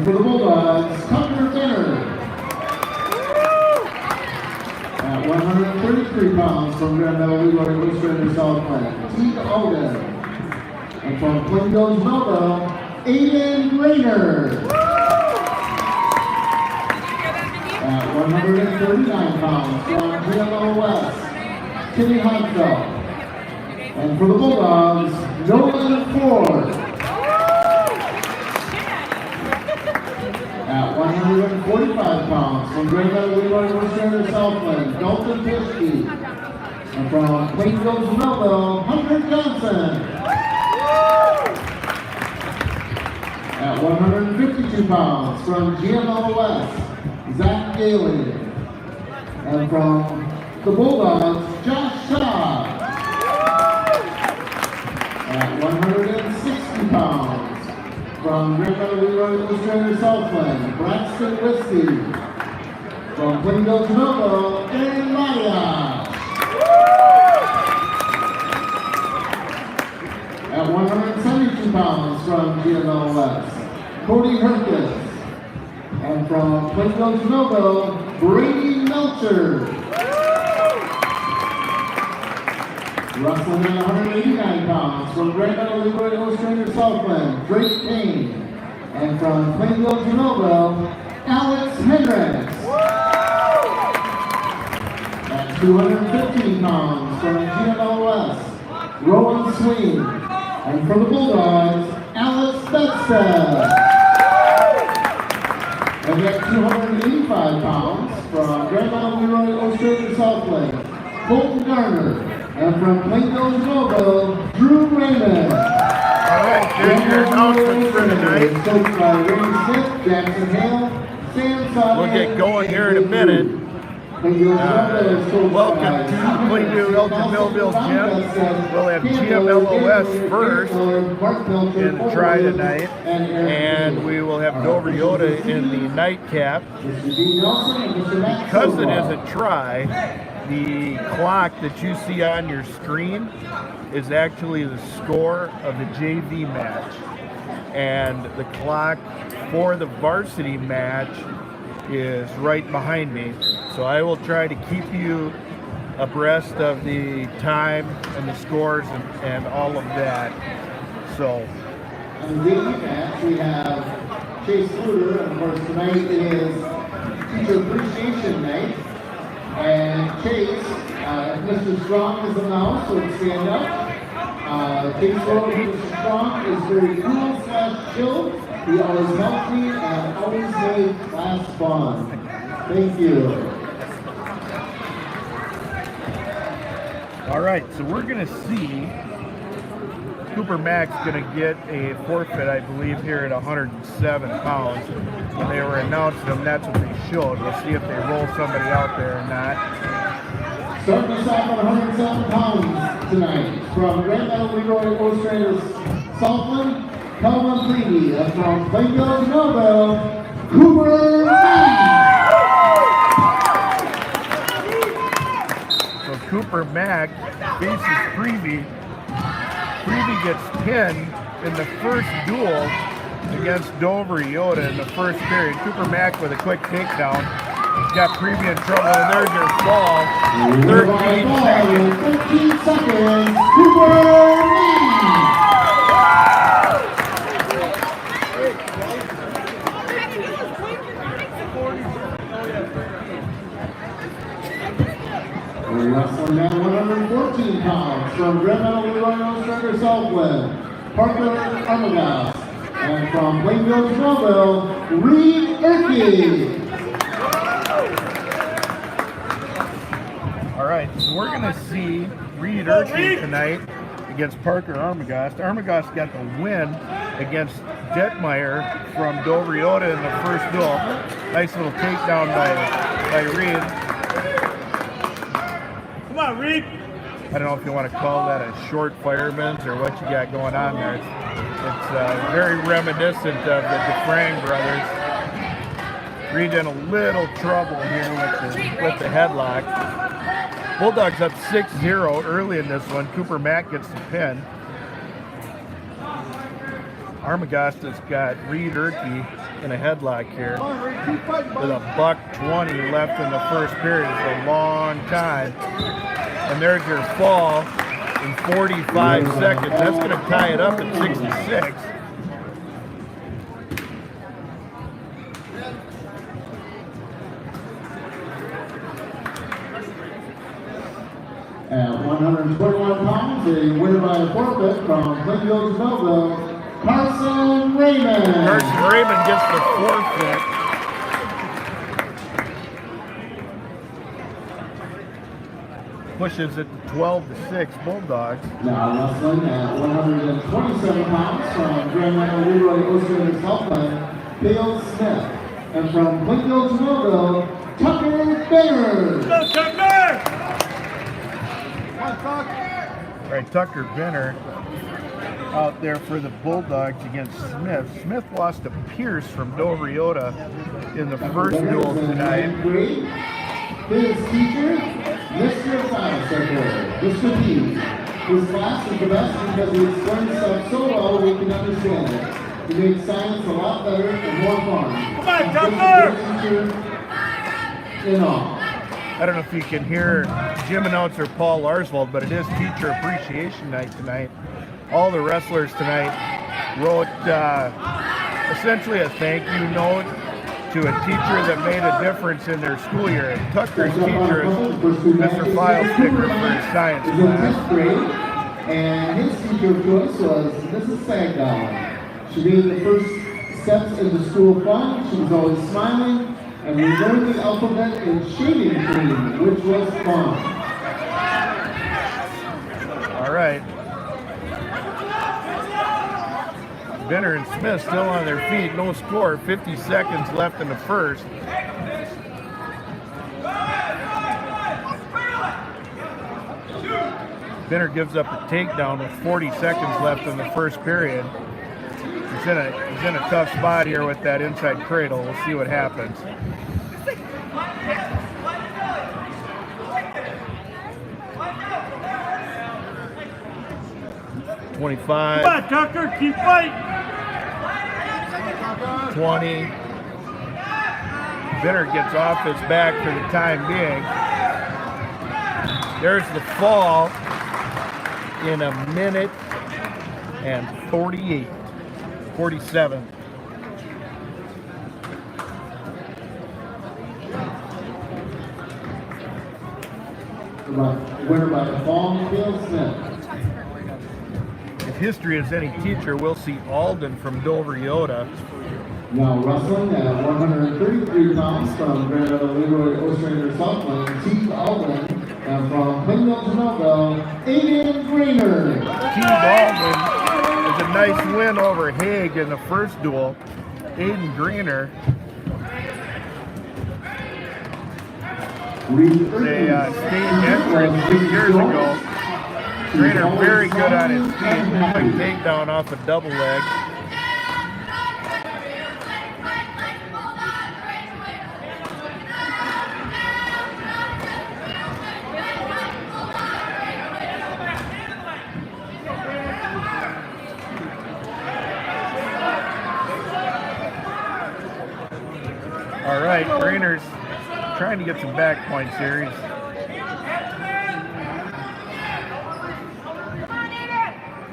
for the Bulldogs, Tucker Benner. At 133 pounds from Grand Meadow, Leroy Illustrator Southland, Teague Alden. And from Plainville, Melville, Aiden Rayner. At 139 pounds from GMLOS, Timmy Hodgdell. And for the Bulldogs, Nolan Ford. At 145 pounds from Grand Meadow, Leroy Illustrator Southland, Dalton Pischke. And from Plainville, Melville, Hunter Johnson. At 152 pounds from GMLOS, Zach Gailey. And from the Bulldogs, Josh Shaw. At 160 pounds from Grand Meadow, Leroy Illustrator Southland, Braxton Whiskey. From Plainville, Melville, Aaron Maya. At 172 pounds from GMLOS, Cody Herkus. And from Plainville, Melville, Brady Melcher. Wrestling at 189 pounds from Grand Meadow, Leroy Illustrator Southland, Drake Kane. And from Plainville, Melville, Alex Hendricks. At 215 pounds from GMLOS, Rowan Sween. And for the Bulldogs, Alex Bedstead. And at 285 pounds from Grand Meadow, Leroy Illustrator Southland, Colton Garner. And from Plainville, Melville, Drew Raymond. All right, there's your announcements for tonight. Jackson Hale, Sam Sutton. We'll get going here in a minute. Welcome to Plainville Millville Gym. We'll have GMLOS first in the try tonight, and we will have Dover-Eyota in the nightcap. Because it is a try, the clock that you see on your screen is actually the score of the JV match, and the clock for the varsity match is right behind me. So I will try to keep you abreast of the time and the scores and all of that. So on the JV match, we have Chase Luter, and of course tonight is Teacher Appreciation Night. And Chase, Mr. Strong is in the house, so stand up. Chase Rowe, Mr. Strong is very cool/chill. He always helps me and always made class fun. Thank you. all right, so we're gonna see Cooper Mack's gonna get a forfeit, I believe, here at 107 pounds. When they were announcing them, that's what they showed. We'll see if they roll somebody out there or not. Starting us off at 107 pounds tonight, from Grand Meadow, Leroy Illustrator Southland, Calvin Freedy. And from Plainville, Melville, Cooper Mack. So Cooper Mack faces Freeby. Freeby gets pinned in the first duel against Dover-Eyota in the first period. Cooper Mack with a quick takedown. He's got Freeby in trouble, and there's your fall. 13 seconds. 13 seconds, Cooper Mack. We're wrestling at 114 pounds from Grand Meadow, Leroy Illustrator Southland, Parker Armagast. And from Plainville, Melville, Reed Erkey. All right, so we're going to see Reed Erkey tonight against Parker Armagast. Armagast got the win against Detmeyer from Dover-Eyota in the first duel. Nice little takedown by Reed. Come on, Reed. I don't know if you want to call that a short fireman's or what you got going on there. It's very reminiscent of the DeFrang brothers. Reed in a little trouble here with the headlock. Bulldogs up 6-0 early in this one. Cooper Mack gets the pin. Armagosta's got Reed Erkey in a headlock here with a $1:20 left in the first period. It's a long time. And there's your fall in 45 seconds. That's going to tie it up at 66. At 121 pounds, a winner by a forfeit from Plainfield, Jamesville, Carson Raymond. Carson Raymond gets the forfeit. Pushes it to 12-6 Bulldogs. Now wrestling at 127 pounds from Grand Rapids Leroy Ocean Southland, Dale Smith. And from Plainfield, Jamesville, Tucker Benner. Go, Tucker! All right, Tucker Benner out there for the Bulldogs against Smith. Smith lost to Pierce from Dover-Eyota in the first duel tonight. His teacher, Mr. Science Secretary, Mr. P. His class is the best because he explains stuff so well we can understand it. He makes science a lot better and more fun. Come on, Tucker! Teacher in all. I don't know if you can hear gym announcer Paul Larsvold, but it is Teacher Appreciation Night tonight. All the wrestlers tonight wrote essentially a thank you note to a teacher that made a difference in their school year. Tucker's teacher is Mr. Filesticker for his science class. Grade, and his teacher of choice was Mrs. Sagdown. She made the first steps into school fun. She was always smiling. And we learned the alphabet in shading cream, which was fun. All right. Benner and Smith still on their feet. No score. 50 seconds left in the first. Benner gives up a takedown with 40 seconds left in the first period. He's in a tough spot here with that inside cradle. We'll see what happens. $25. Come on, Tucker, keep fighting. 20. Benner gets off his back for the time being. There's the fall in a minute and 47. Winner by the fall, Dale Smith. If history is any teacher, we'll see Alden from Dover-Eyota. Now wrestling at 133 pounds from Grand Rapids Leroy Ostrander Southland, Steve Alden, and from Plainfield, Jamesville, Aiden Greener. Steve Alden is a nice win over Haig in the first duel. Aiden Greener, they stayed entrance 2 years ago. Greener very good on his feet. Quick takedown off a double leg. All right, Greener's trying to get some back points here.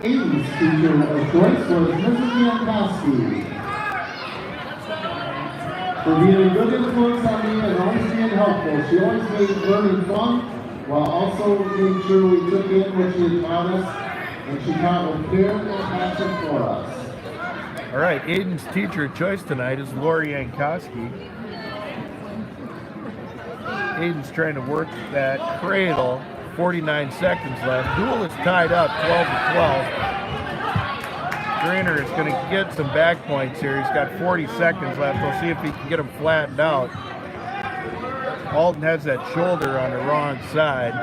Aiden's teacher of choice was Mrs. Jankowski. For being a good influence on me and always being helpful, she always made learning fun while also making sure we took in what she had taught us, and she taught with care and passion for us. All right, Aiden's teacher of choice tonight is Lori Jankowski. Aiden's trying to work that cradle. 49 seconds left. Duel is tied up 12-12. Greener is going to get some back points here. He's got 40 seconds left. We'll see if he can get him flattened out. Alden has that shoulder on the wrong side.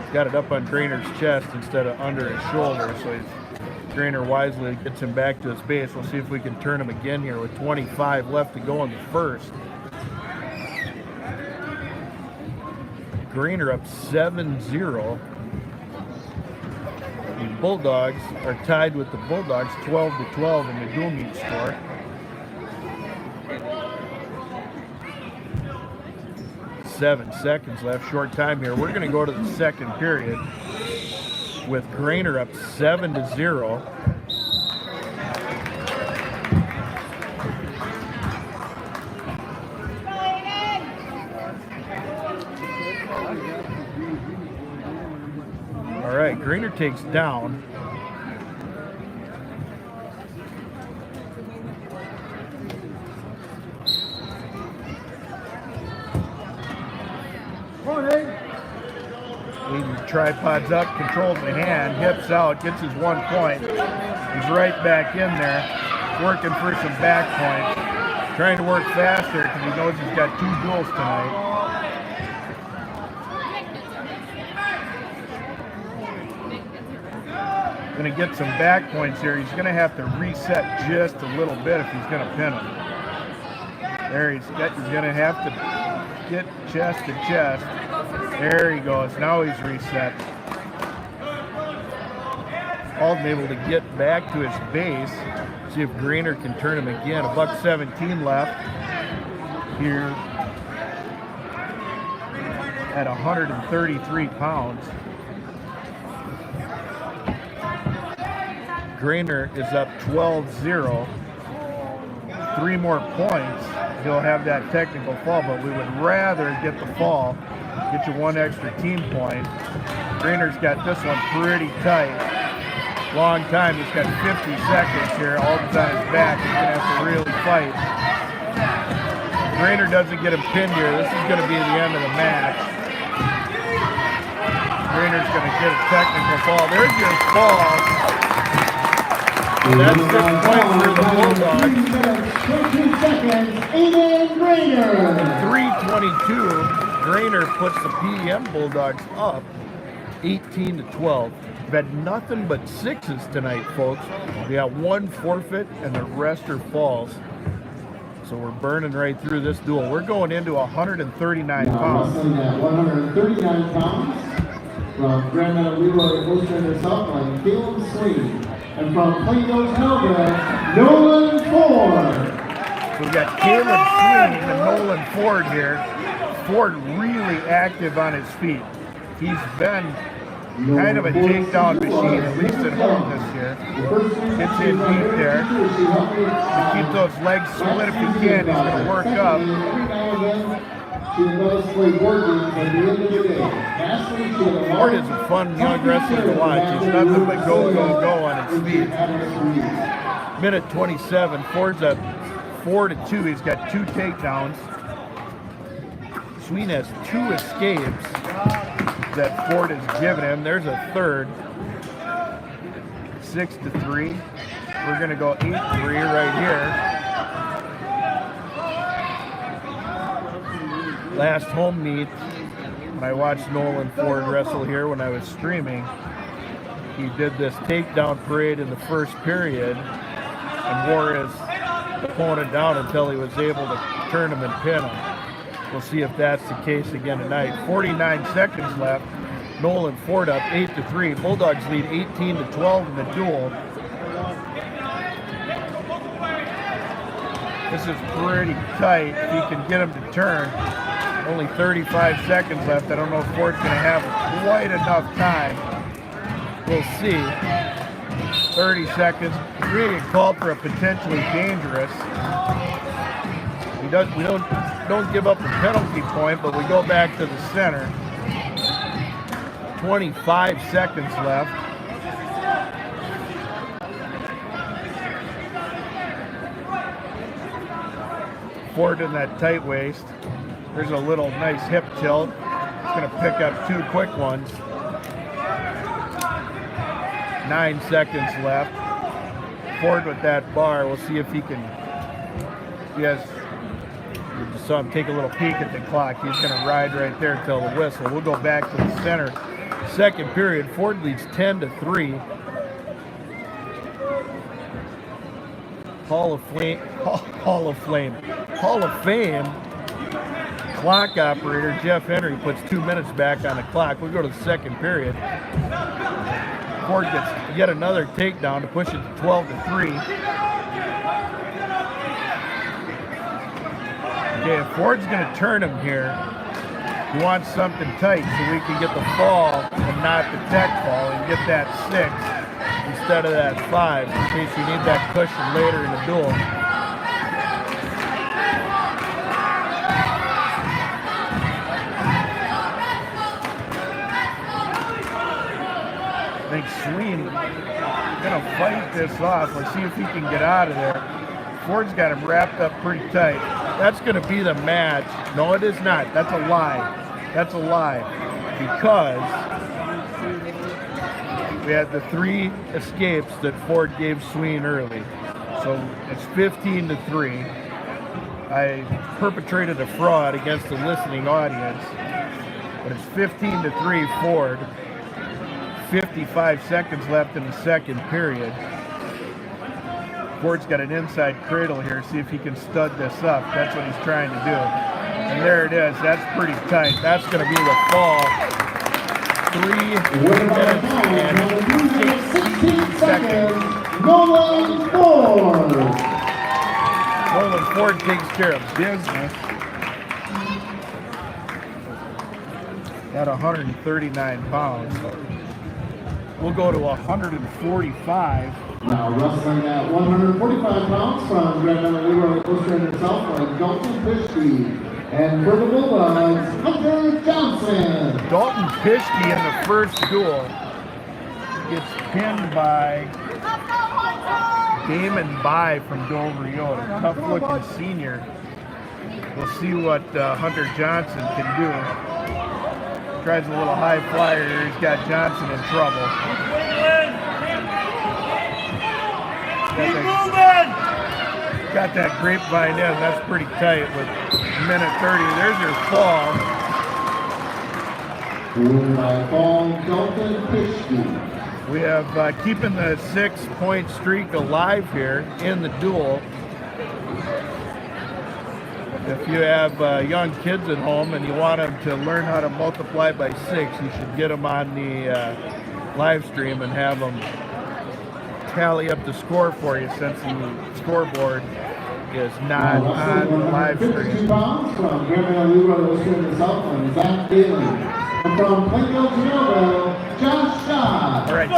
He's got it up on Greener's chest instead of under his shoulder. So Greener wisely gets him back to his base. We'll see if we can turn him again here with 25 left to go in the first. Greener up 7-0. Bulldogs are tied with the Bulldogs 12-12 in the dual meet score. Seven seconds left, short time here. We're going to go to the second period with Grainer up 7-0. All right, Grainer takes down. He tripods up, controls the hand, hips out, gets his 1 point. He's right back in there, working for some back points. Trying to work faster because he knows he's got 2 duels tonight. Going to get some back points here. He's going to have to reset just a little bit if he's going to pin him. There he's going to have to get chest to chest. There he goes. Now he's reset. Alden able to get back to his base. See if Grainer can turn him again. $1.17 left here at 133 pounds. Grainer is up 12-0. 3 more points, he'll have that technical fall, but we would rather get the fall, get you 1 extra team point. Grainer's got this one pretty tight. Long time, he's got 50 seconds here. Alden's on his back, he's gonna have to really fight. Grainer doesn't get him pinned here. This is gonna be the end of the match. Grainer's gonna get a technical fall. There's your fall. That's 6 points for the Bulldogs. 13 seconds, Aiden Grainer. 3:22. Grainer puts the PEM Bulldogs up 18-12. We've had nothing but 6s tonight, folks. We got 1 forfeit and the rest are falls. So we're burning right through this duel. We're going into 139 pounds. 139 pounds from Grand Meadow Leroy Wilson herself by Caleb Sweet. And from Plato's Helga, Nolan Ford. So we've got Caleb Sweeney and Nolan Ford here. Ford really active on his feet. He's been kind of a takedown machine, at least at home this year. Gets in deep there. To keep those legs split if he can, he's going to work up. Ford is a fun young wrestler to watch. He's nothing but go, go, go on his feet. Minute 27, Ford's up 4-2. He's got 2 takedowns. Sween has 2 escapes that Ford has given him. There's a third. 6-3. We're going to go 8-3 right here. Last home meet, when I watched Nolan Ford wrestle here when I was streaming, he did this takedown parade in the first period and wore his opponent down until he was able to turn him and pin him. We'll see if that's the case again tonight. 49 seconds left. Nolan Ford up 8-3. Bulldogs lead 18-12 in the duel. This is pretty tight. If he can get him to turn. Only 35 seconds left. I don't know if Ford's going to have quite enough time. We'll see. 30 seconds. Really called for a potentially dangerous. We don't give up a penalty point, but we go back to the center. 25 seconds left. Ford in that tight waist. There's a little nice hip tilt. It's going to pick up 2 quick ones. 9 seconds left. Ford with that bar. We'll see if he can. Yes. You saw him take a little peek at the clock. He's going to ride right there till the whistle. We'll go back to the center. Second period. Ford leads 10-3. Hall of Fame clock operator Jeff Henry puts 2 minutes back on the clock. We go to the second period. Ford gets yet another takedown to push it to 12-3. Okay, if Ford's going to turn him here, he wants something tight so we can get the fall and not the tech fall and get that 6 instead of that 5 in case we need that cushion later in the duel. I think Sweeney gonna fight this off. Let's see if he can get out of there. Ford's got him wrapped up pretty tight. That's gonna be the match. No, it is not. That's a lie. That's a lie. Because we had the 3 escapes that Ford gave Sweeney early. So it's 15-3. I perpetrated a fraud against the listening audience. But it's 15-3 Ford. 55 seconds left in the second period. Ford's got an inside cradle here. See if he can stud this up. That's what he's trying to do. And there it is. That's pretty tight. That's going to be the fall. 3 minutes and 16 seconds. Nolan Ford. Nolan Ford takes care of business. At 139 pounds. We'll go to 145. Now wrestling at 145 pounds from Grand Island Illustrated himself by Dalton Pischke. And for the Bulldogs, Hunter Johnson. Dalton Pischke in the first duel gets pinned by Damon By from Dover-Eyota. Tough looking senior. We'll see what Hunter Johnson can do. Tries a little high flyer here. He's got Johnson in trouble. Got that grapevine in. That's pretty tight with minute 30. There's your fall. By fall, Dalton Pischke. We have keeping the 6-point streak alive here in the duel. If you have young kids at home and you want them to learn how to multiply by 6, you should get them on the live stream and have them tally up the score for you since the scoreboard is not on the live stream. 52 pounds from Grand Island Illustrated himself and Zach Daly. And from Plainville, Genova, Josh Schott. All right,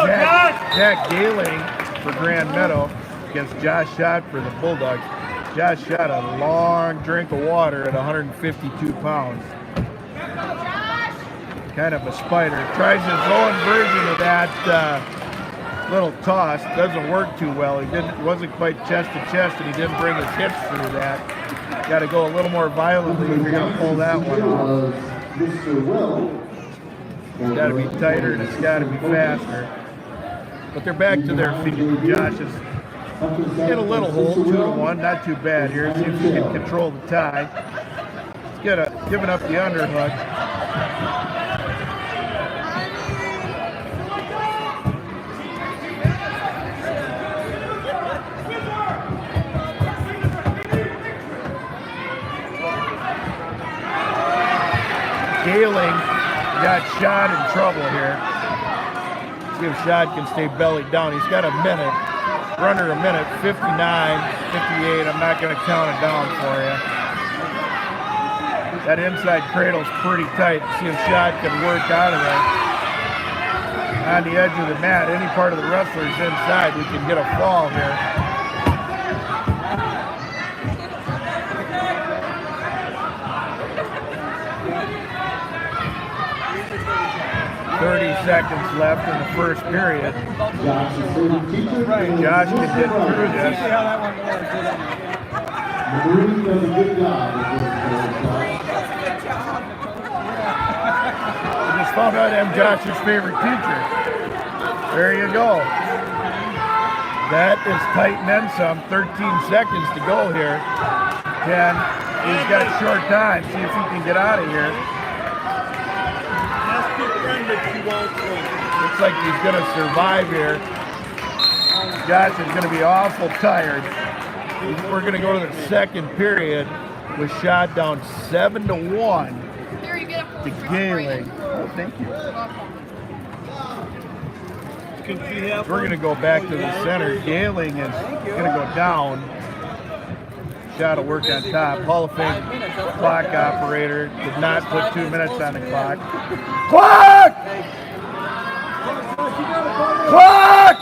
Jack Galing for Grand Meadow against Josh Schott for the Bulldogs. Josh Schott a long drink of water at 152 pounds. Kind of a spider. Tries his own version of that little toss. Doesn't work too well. He wasn't quite chest to chest, and he didn't bring his hips through that. Got to go a little more violently if you're going to pull that one off. It's got to be tighter and it's got to be faster. But they're back to their feet. Josh is get a little hold, 2-1, not too bad here. See if he can control the tie. He's giving up the underhook. Galing got Schott in trouble here. See if Schott can stay belly down. He's got a minute. Runner a minute, 59, 58. I'm not going to count it down for you. That inside cradle's pretty tight. See if Schott can work out of there. On the edge of the mat, any part of the wrestler's inside, we can get a fall here. .30 seconds left in the first period. Josh can get through this. I just found out I'm Josh's favorite teacher. There you go. That is tight and then some. 13 seconds to go here. And he's got short time. See if he can get out of here. Looks like he's going to survive here. Josh is going to be awful tired. We're going to go to the second period with Schott down 7-1 to Galing. Oh, thank you. We're going to go back to the center. Galing is going to go down. Shot to work on top. Hall of Fame clock operator did not put 2 minutes on the clock. Clock! Clock!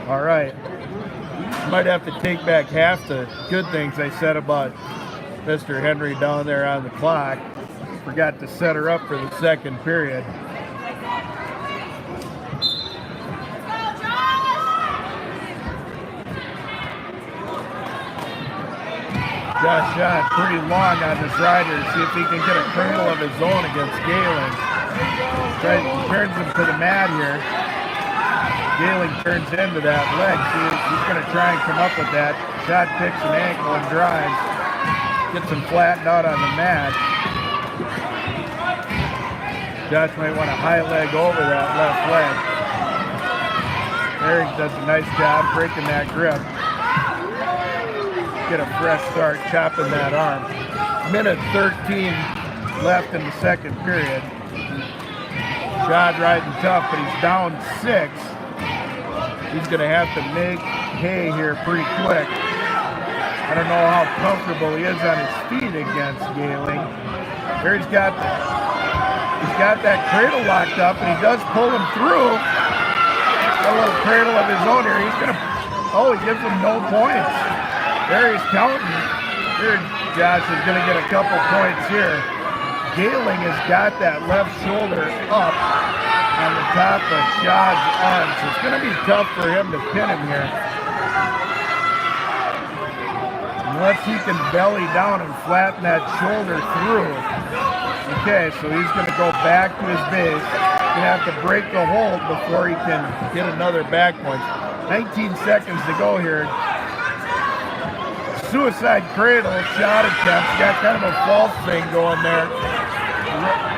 All right. Might have to take back half the good things I said about Mr. Henry down there on the clock. Forgot to set her up for the second period. Josh shot pretty long on this rider. See if he can get a cradle of his own against Galen. Turns him to the mat here. Galen turns into that leg. See, he's going to try and come up with that. Shot picks an ankle and drives. Gets him flattened out on the mat. Josh might want to high leg over that left leg. Eric does a nice job breaking that grip. Get a fresh start chopping that arm. Minute 13 left in the second period. Shot riding tough, but he's down 6. He's going to have to make hay here pretty quick. I don't know how comfortable he is on his feet against Galing. Here he's got that cradle locked up, and he does pull him through. A little cradle of his own here. He's going to, he gives him no points. There he's counting. Here Josh is going to get a couple points here. Galing has got that left shoulder up on the top of Shad's arm, so it's going to be tough for him to pin him here. Unless he can belly down and flatten that shoulder through. Okay, so he's going to go back to his base. He's going to have to break the hold before he can get another back point. 19 seconds to go here. Suicide cradle, shot attempt. Got kind of a false thing going there.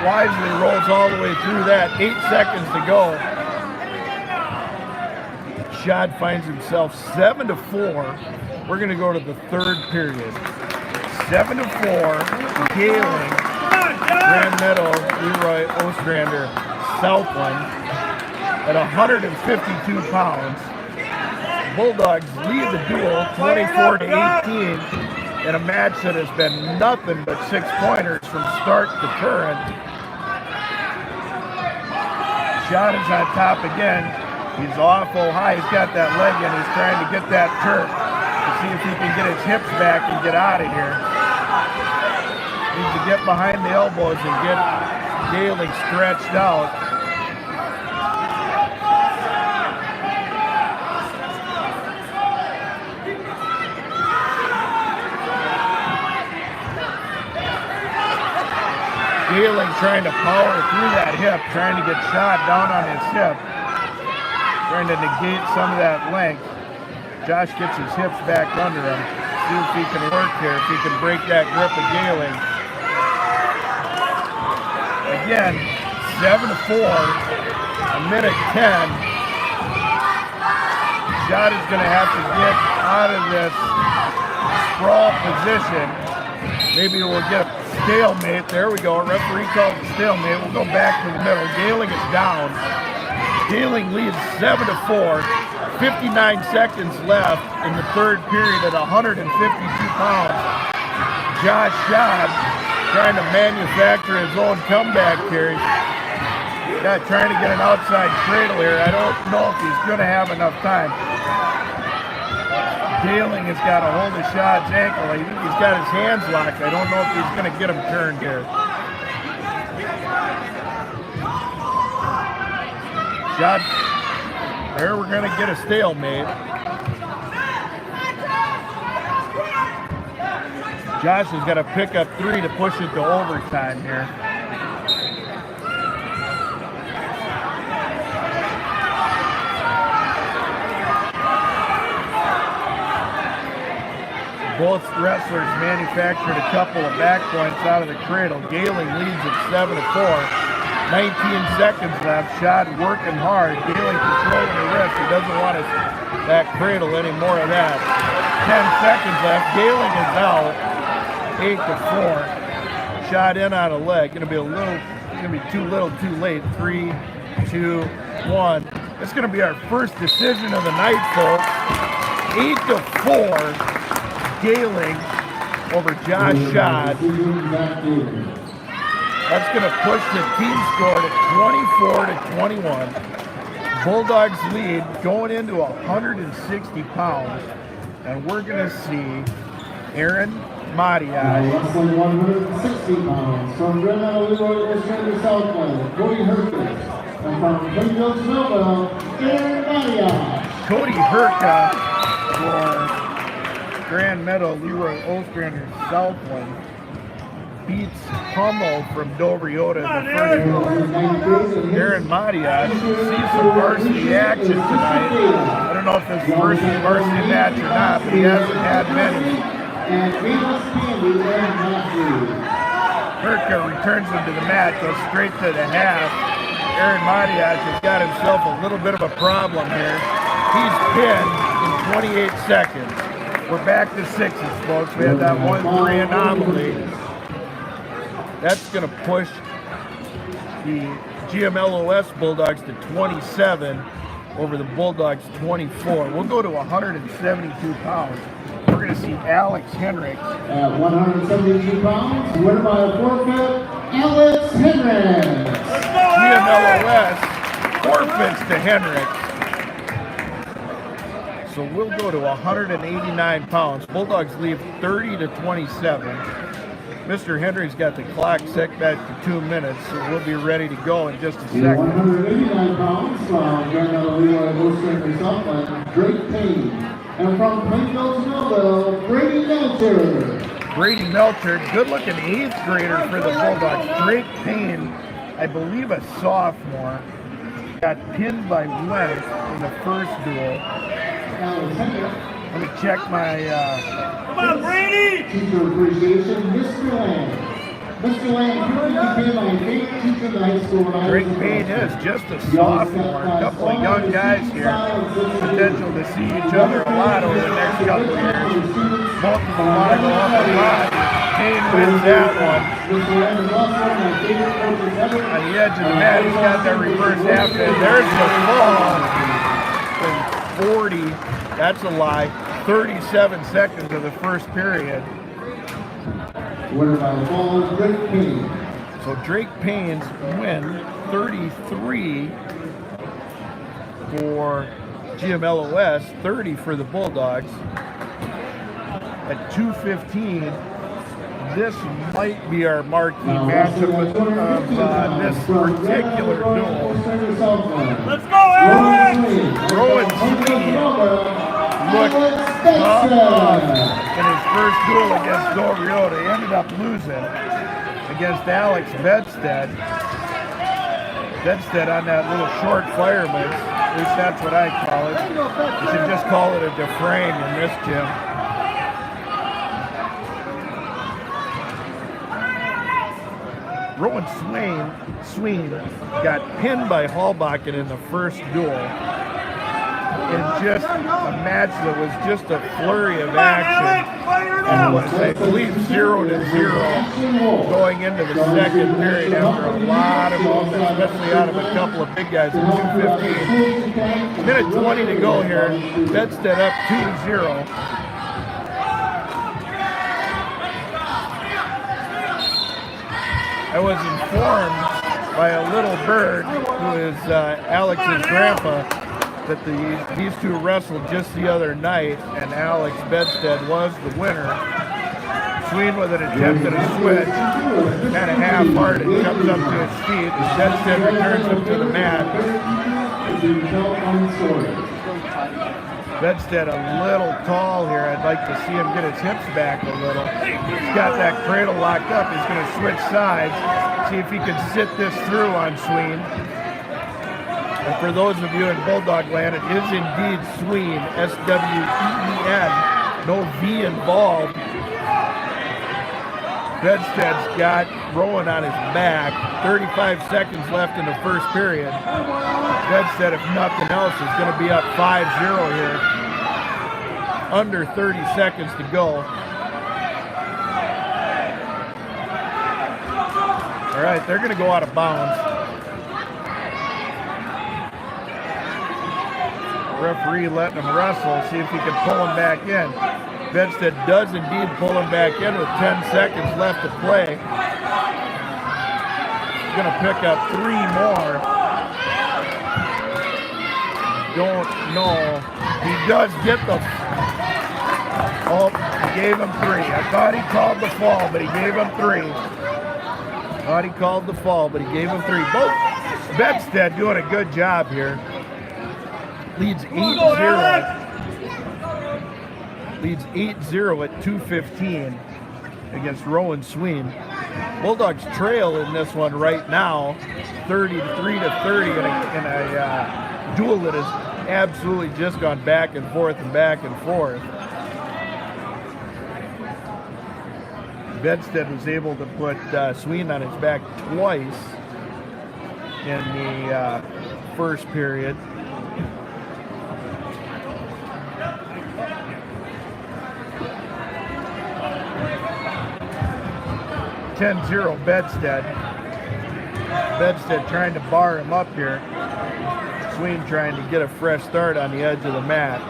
Wisely rolls all the way through that. 8 seconds to go. Shad finds himself 7-4. We're going to go to the third period. 7-4. Galing, Grand Meadow, Leroy Ostrander, Southland at 152 pounds. Bulldogs lead the duel 24-18 in a match that has been nothing but 6-pointers from start to current. Shot is on top again. He's awful high. He's got that leg in. He's trying to get that jerk to see if he can get his hips back and get out of here. Needs to get behind the elbows and get Galing stretched out. Galing trying to power through that hip, trying to get Shad down on his hip, trying to negate some of that length. Josh gets his hips back under him. See if he can work here, if he can break that grip of Galing. Again, 7-4, a minute 10. Shad is going to have to get out of this sprawl position. Maybe we'll get a stalemate. There we go. Referee called it stalemate. We'll go back to the middle. Galing is down. Galing leads 7-4. 59 seconds left in the third period at 152 pounds. Josh Shad trying to manufacture his own comeback here. Trying to get an outside cradle here. I don't know if he's going to have enough time. Galing has got a hold of Shad's ankle. I think he's got his hands locked. I don't know if he's going to get him turned here. Shad, there we're going to get a stalemate. Josh has got to pick up 3 to push it to overtime here. Both wrestlers manufactured a couple of back points out of the cradle. Galing leads at 7-4. 19 seconds left. Shad working hard. Galing controlling the wrist. He doesn't want that cradle any more of that. 10 seconds left. Galen is out, 8-4. Shot in on a leg. Gonna be too little, too late. 3, 2, 1. It's gonna be our first decision of the night, folks. 8-4. Galen over Josh Schott. That's going to push the team score to 24-21. Bulldogs lead going into 160 pounds. And we're going to see Aaron Madiaj. Wrestling 160 pounds from Grand Island, Southland, Cody Herka. And from Plainfield, Snowbell, Aaron Madiaj. Cody Herka for Grand Meadow, Leroy Ostrander, Southland. Beats Hummel from Dover-Eyota in the first round. Aaron Madiaj sees some varsity action tonight. I don't know if this is the first varsity match or not, but he hasn't had many. Herka returns him to the mat, goes straight to the half. Aaron Madiaj has got himself a little bit of a problem here. He's pinned in 28 seconds. We're back to sixes, folks. We had that 1-3 anomaly. That's going to push the GMLOS Bulldogs to 27 over the Bulldogs 24. We'll go to 172 pounds. We're going to see Alex Henricks. At 172 pounds, winner by a forfeit, Alex Henricks. GMLOS forfeits to Henricks. So we'll go to 189 pounds. Bulldogs leave 30-27. Mr. Henry's got the clock set back to 2 minutes, so we'll be ready to go in just a second. 189 pounds from Grand Island, Leroy Ostrander, Southland, Drake Payne. And from Plainfield, Snowbell, Brady Melcher. Brady Melcher, good-looking 8th grader for the Bulldogs. Drake Payne, I believe a sophomore, got pinned by Wentz in the first duel. Let me check my... Come on, Brady! Teacher appreciation, Mr. Lang. Mr. Lang, you became my favorite teacher in high school when I was Drake Payne is just a sophomore. A couple of young guys here. Potential to see each other a lot over the next couple of years. Both of them want to go up a lot. Payne wins that one. On the edge of the mat, he's got that reverse half end. There's the fall. 40, that's a lie. 37 seconds of the first period. Winner by the fall, Drake Payne. So Drake Payne's win 33 for GMLOS, 30 for the Bulldogs. At 2:15, this might be our marquee matchup of this particular duel. Let's go, Alex! Rowan Sweet looked tough in his first duel against Dover-Eyota. He ended up losing against Alex Bedstead. Bedstead on that little short fireman. At least that's what I call it. You should just call it a deframe in this gym. Rowan Sween got pinned by Hallbakken in the first duel. In just a match that was just a flurry of action. And it was, I believe, 0-0 going into the second period after a lot of movement, especially out of a couple of big guys at 2:15. Minute 20 to go here. Bedstead up 2-0. I was informed by a little bird who is Alex's grandpa that these two wrestled just the other night, and Alex Bedstead was the winner. Sween with an attempt at a switch, kind of half-hearted, comes up to his feet, and Bedstead returns him to the mat. Bedstead a little tall here. I'd like to see him get his hips back a little. He's got that cradle locked up. He's going to switch sides, see if he can sit this through on Sween. And for those of you in Bulldog land, it is indeed Sween, S-W-E-E-N, no V involved. Bedstead's got Rowan on his back. 35 seconds left in the first period. Bedstead, if nothing else, is going to be up 5-0 here. under 30 seconds to go. All right, they're going to go out of bounds. Referee letting him wrestle, see if he can pull him back in. Bedstead does indeed pull him back in with 10 seconds left to play. He's going to pick up 3 more. Don't know. He does get the... Oh, he gave him 3. I thought he called the fall, but he gave him 3. Thought he called the fall, but he gave him 3. Both Bedstead doing a good job here. Leads 8-0. Leads 8-0 at 2:15 against Rowan Sween. Bulldogs trail in this one right now, 33-30 in a duel that has absolutely just gone back and forth and back and forth. Bedstead was able to put Sween on his back twice in the first period. (10-0) Bedstead. Bedstead trying to bar him up here. Sween trying to get a fresh start on the edge of the mat.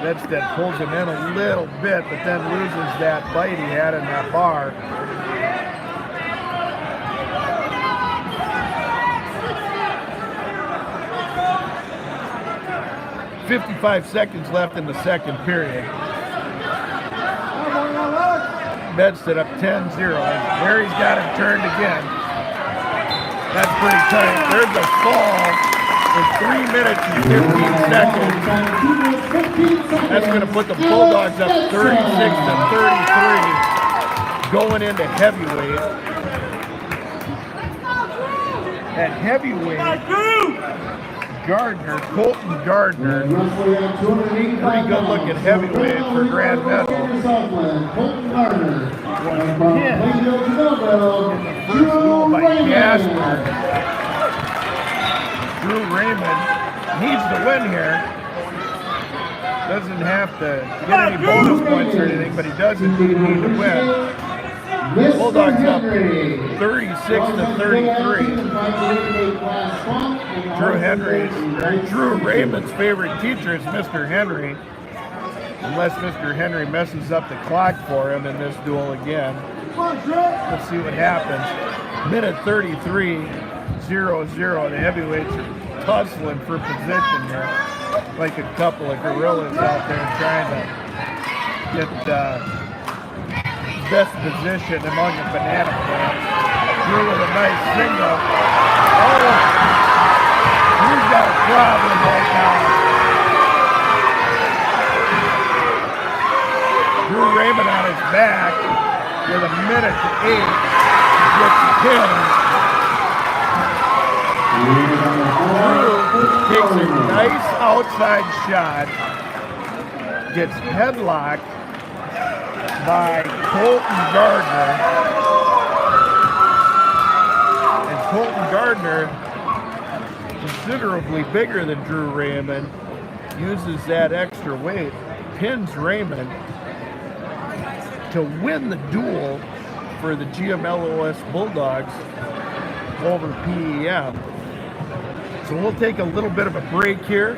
Bedstead pulls him in a little bit, but then loses that bite he had in that bar. .55 seconds left in the second period. Bedstead up 10-0. Harry's got him turned again. That's pretty tight. There's a fall in 3 minutes and 15 seconds. That's going to put the Bulldogs up 36-33 going into heavyweight. At heavyweight, Gardner, Colton Gardner, pretty good looking heavyweight for Grand Meadow. Was pinned in the first duel by Gasper. Drew Raymond needs to win here. Doesn't have to get any bonus points or anything, but he does indeed need to win. Bulldogs up 36-33. Drew Raymond's favorite teacher is Mr. Henry, unless Mr. Henry messes up the clock for him in this duel again. We'll see what happens. Minute 33-0-0. The heavyweights are tussling for position here, like a couple of gorillas out there trying to get best position among the banana plants. Drew with a nice single. Oh, he's got a problem right now. Drew Raymond on his back with a minute to 8 gets pinned. Drew takes a nice outside shot, gets headlocked by Colton Gardner. And Colton Gardner, considerably bigger than Drew Raymond, uses that extra weight, pins Raymond to win the duel for the GMLOS Bulldogs over PEM. So we'll take a little bit of a break here,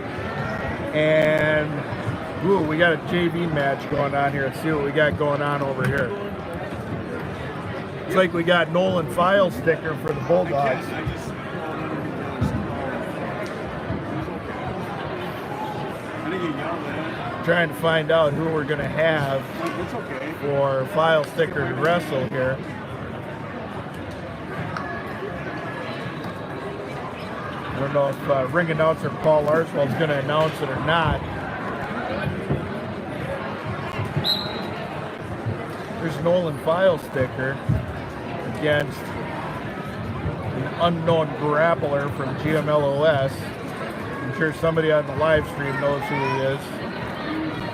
and we got a JV match going on here. Let's see what we got going on over here. Looks like we got Nolan File sticker for the Bulldogs. Trying to find out who we're going to have for File sticker to wrestle here. I don't know if ring announcer Paul Arswell's going to announce it or not. There's Nolan File sticker against an unknown grappler from GMLOS. I'm sure somebody on the live stream knows who he is.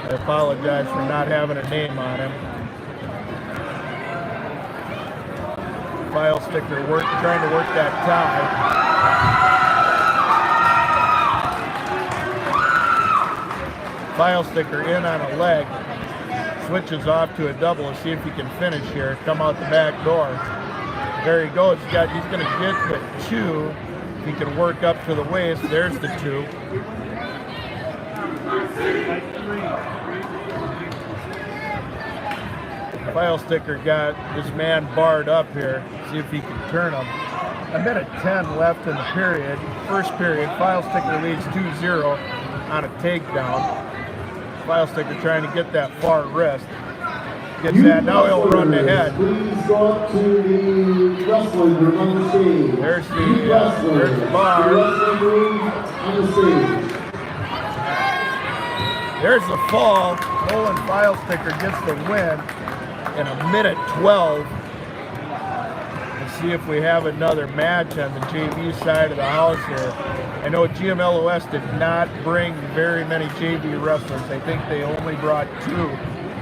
I apologize for not having a name on him. File sticker trying to work that tie. File sticker in on a leg, switches off to a double. Let's see if he can finish here. Come out the back door. There he goes. He's going to get the 2. He can work up to the waist. There's the 2. File sticker got this man barred up here. See if he can turn him. A minute 10 left in the period. First period, File sticker leads 2-0 on a takedown. File sticker trying to get that far wrist. Gets that. Now he'll run ahead. Please go up to the wrestling room on the stage. There's the bar. Wrestling room on the stage. There's the fall. Nolan File sticker gets the win in a minute 12. Let's see if we have another match on the JV side of the house here. I know GMLOS did not bring very many JV wrestlers. I think they only brought 2,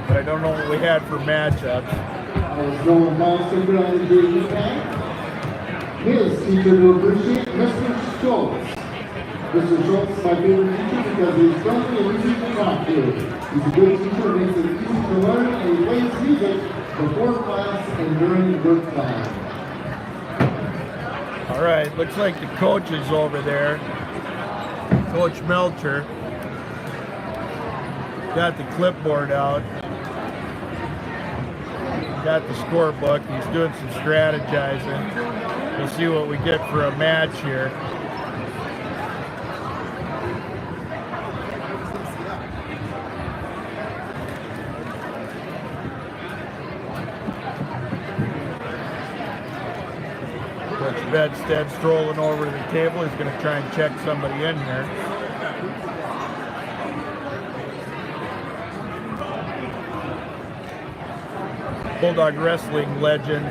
but I don't know what we had for matchups. Nolan File sticker on the JV side. His teacher to appreciate, Mr. Schultz. Mr. Schultz is my favorite teacher because he's friendly and easy to talk to. He's a good teacher, makes it easy to learn, and he plays music before class and during work time. All right, looks like the coach is over there. Coach Melcher. Got the clipboard out. Got the scorebook. He's doing some strategizing. We'll see what we get for a match here. Coach Bedstead strolling over to the table. He's going to try and check somebody in here. Bulldog wrestling legend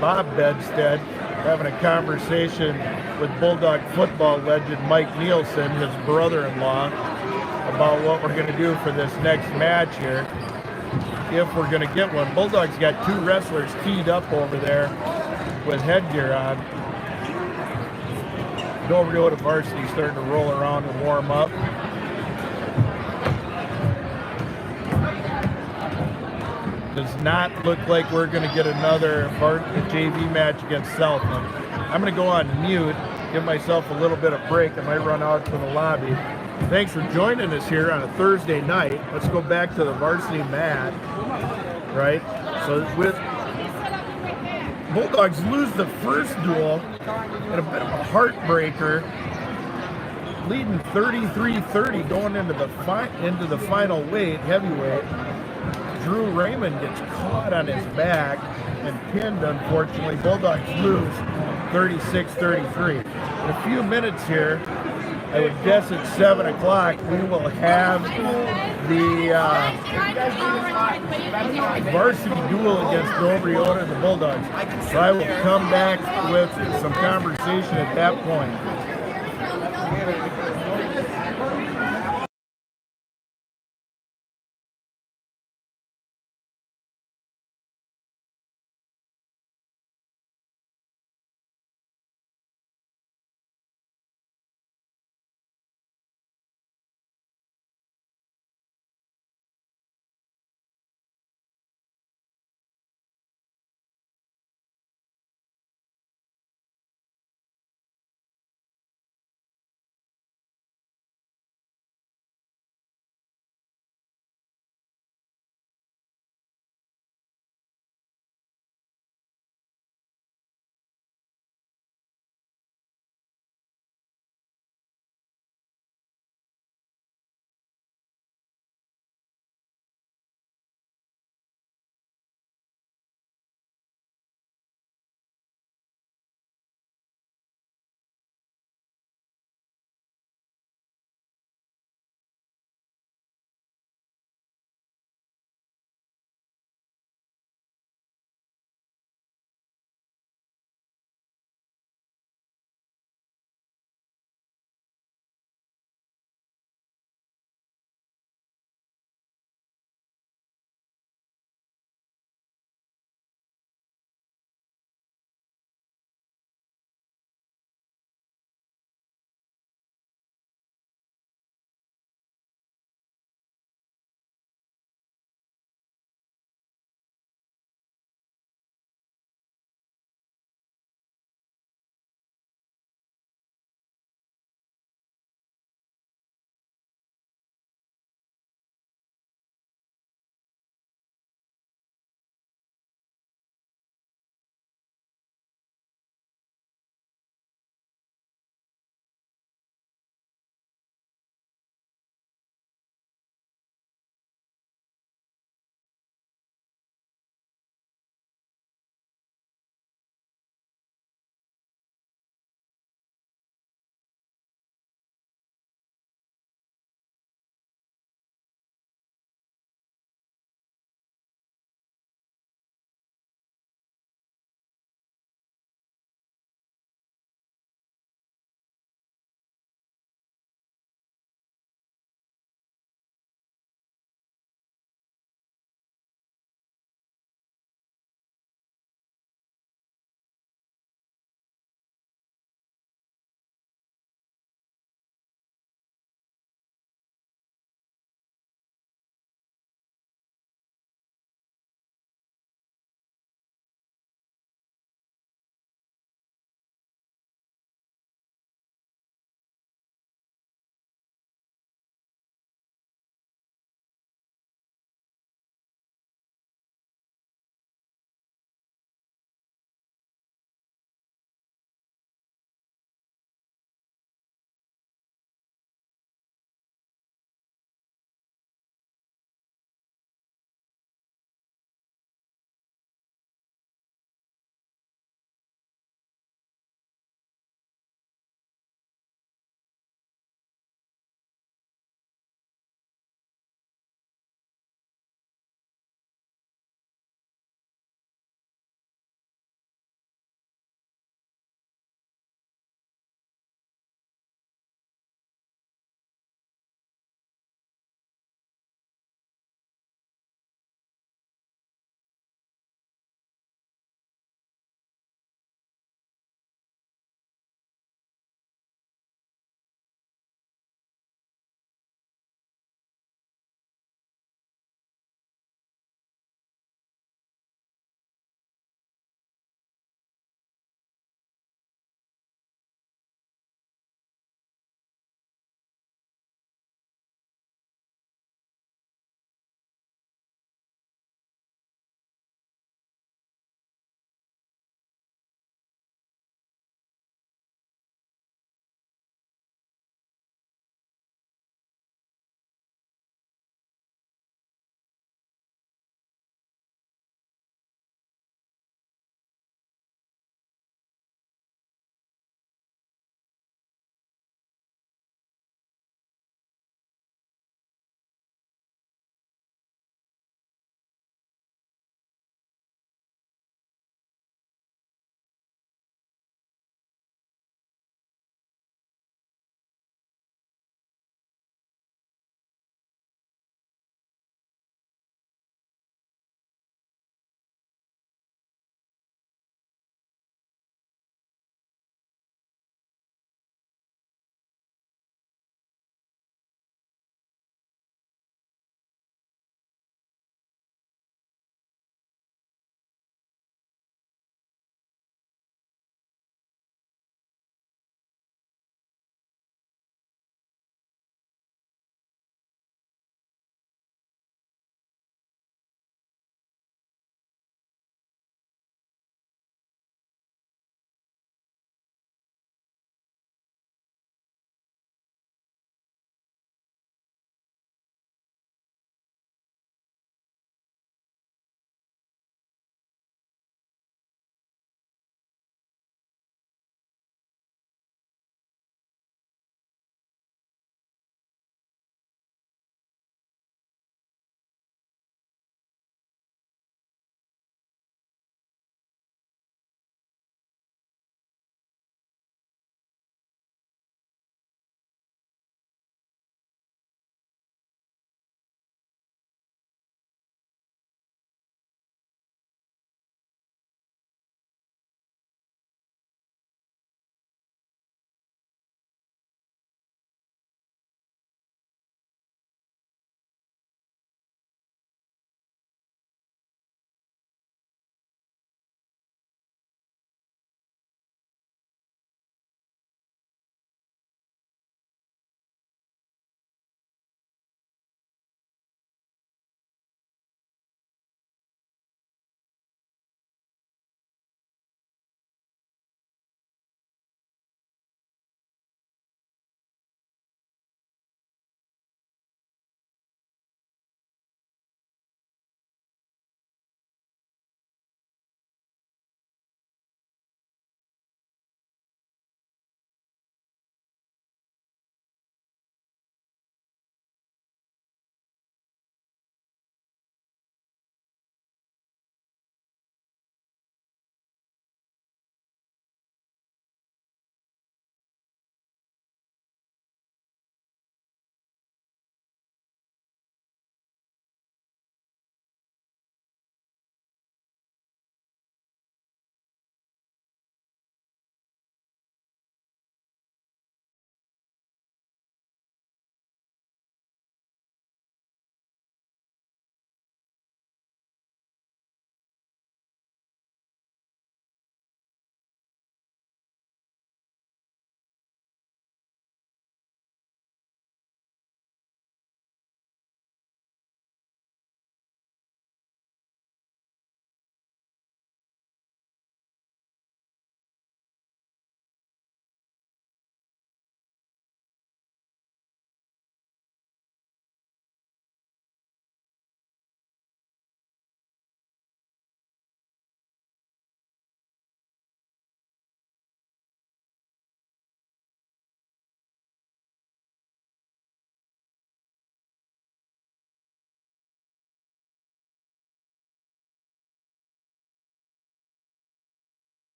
Bob Bedstead having a conversation with Bulldog football legend Mike Nielsen, his brother-in-law, about what we're going to do for this next match here, if we're going to get one. Bulldog's got 2 wrestlers teed up over there with headgear on. Dover-Eyota varsity starting to roll around and warm up. Does not look like we're going to get another JV match against Southland. I'm going to go on mute, give myself a little bit of break. I might run out to the lobby. Thanks for joining us here on a Thursday night. Let's go back to the varsity mat, right? So with Bulldogs lose the first duel in a bit of a heartbreaker, leading 33-30 going into the final weight, heavyweight. Drew Raymond gets caught on his back and pinned, unfortunately. Bulldogs lose 36-33. In a few minutes here, I would guess at 7 o'clock, we will have the varsity duel against Dover-Eyota and the Bulldogs. So I will come back with some conversation at that point.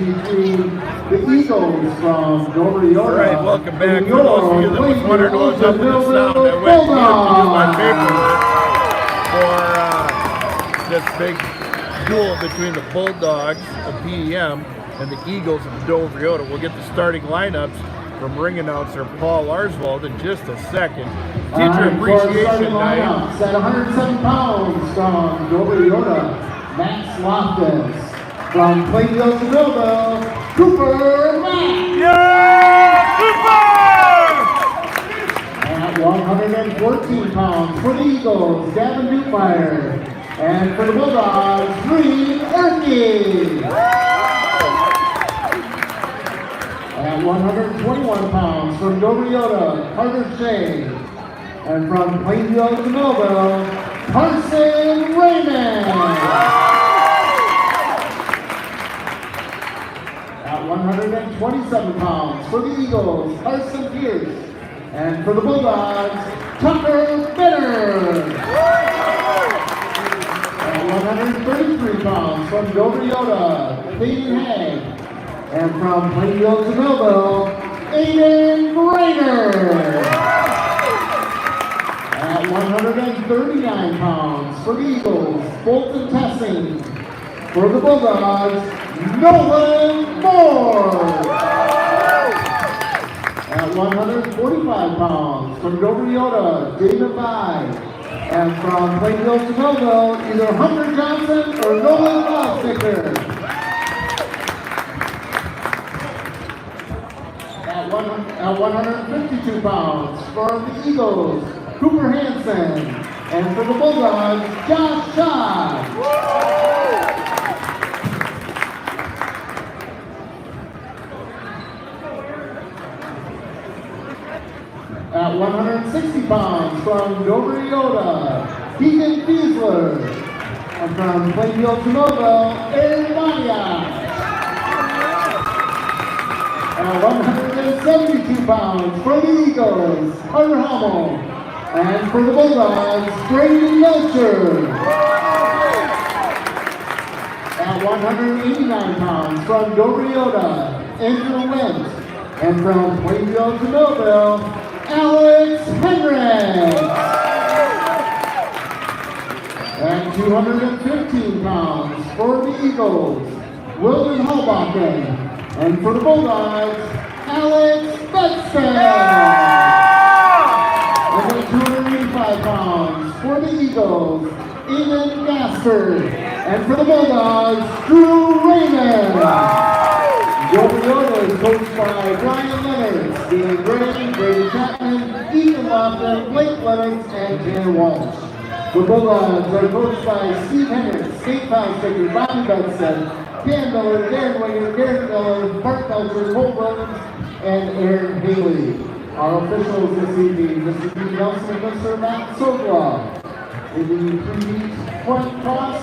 The Eagles from Dover-Eyota. All right, welcome back. For those of you that was wondering what was up with the sound, I went to use my paperwork for this big duel between the Bulldogs of PEM and the Eagles of Dover-Eyota. We'll get the starting lineups from ring announcer Paul Arsvold in just a second. Teacher Appreciation Night. At 107 pounds from Dover-Eyota, Max Loftus. From Plainfield to Millville, Cooper Mack. Yeah, At 114 pounds for the Eagles, Gavin Dukemeyer. And for the Bulldogs, Green Erke. At 121 pounds from Dover-Eyota, Carter Shea. And from Plainfield to Millville, Carson Raymond. At 127 pounds for the Eagles, Carson Pierce. And for the Bulldogs, Tucker Bitter. At 133 pounds from Dover-Eyota, Peyton Haig. And from Plainfield to Millville, Aiden Greiner. At 139 pounds for the Eagles, Bolton Tessing. For the Bulldogs, Nolan Moore. At 145 pounds from Dover-Eyota, David Vai. And from Plainfield to Millville, either Hunter Johnson or Nolan Lawsticker. At 152 pounds from the Eagles, Cooper Hansen. And for the Bulldogs, Josh Shaw. At 160 pounds from Dover-Eyota, Keegan Fiesler. And from Plainfield to Millville, Aaron Mania. At 172 pounds for the Eagles, Carter Hummel. And for the Bulldogs, Brady Melcher. At 189 pounds from Dover-Eyota, Andrew Wentz. And from Plainfield to Millville, Alex Henry. At 215 pounds for the Eagles, Wilden Hallbacher. And for the Bulldogs, Alex Beckstead. And at 285 pounds for the Eagles, Ian Gaspard. And for the Bulldogs, Drew Raymond. Dover-Eyota is coached by Brian Leonard, Stephen Gray, Brady Chapman, Ethan Lofton, Blake Leonard, and Jan Walsh. The Bulldogs are coached by Steve Hendricks, Kate Poundsticker, Bobby Benson, Dan Miller, Darren Winger, Garrett Miller, Mark Belcher, Cole Williams, and Aaron Haley. Our officials this evening, Mr. Pete Nelson and Mr. Matt Sogla. In the pre-heat point toss,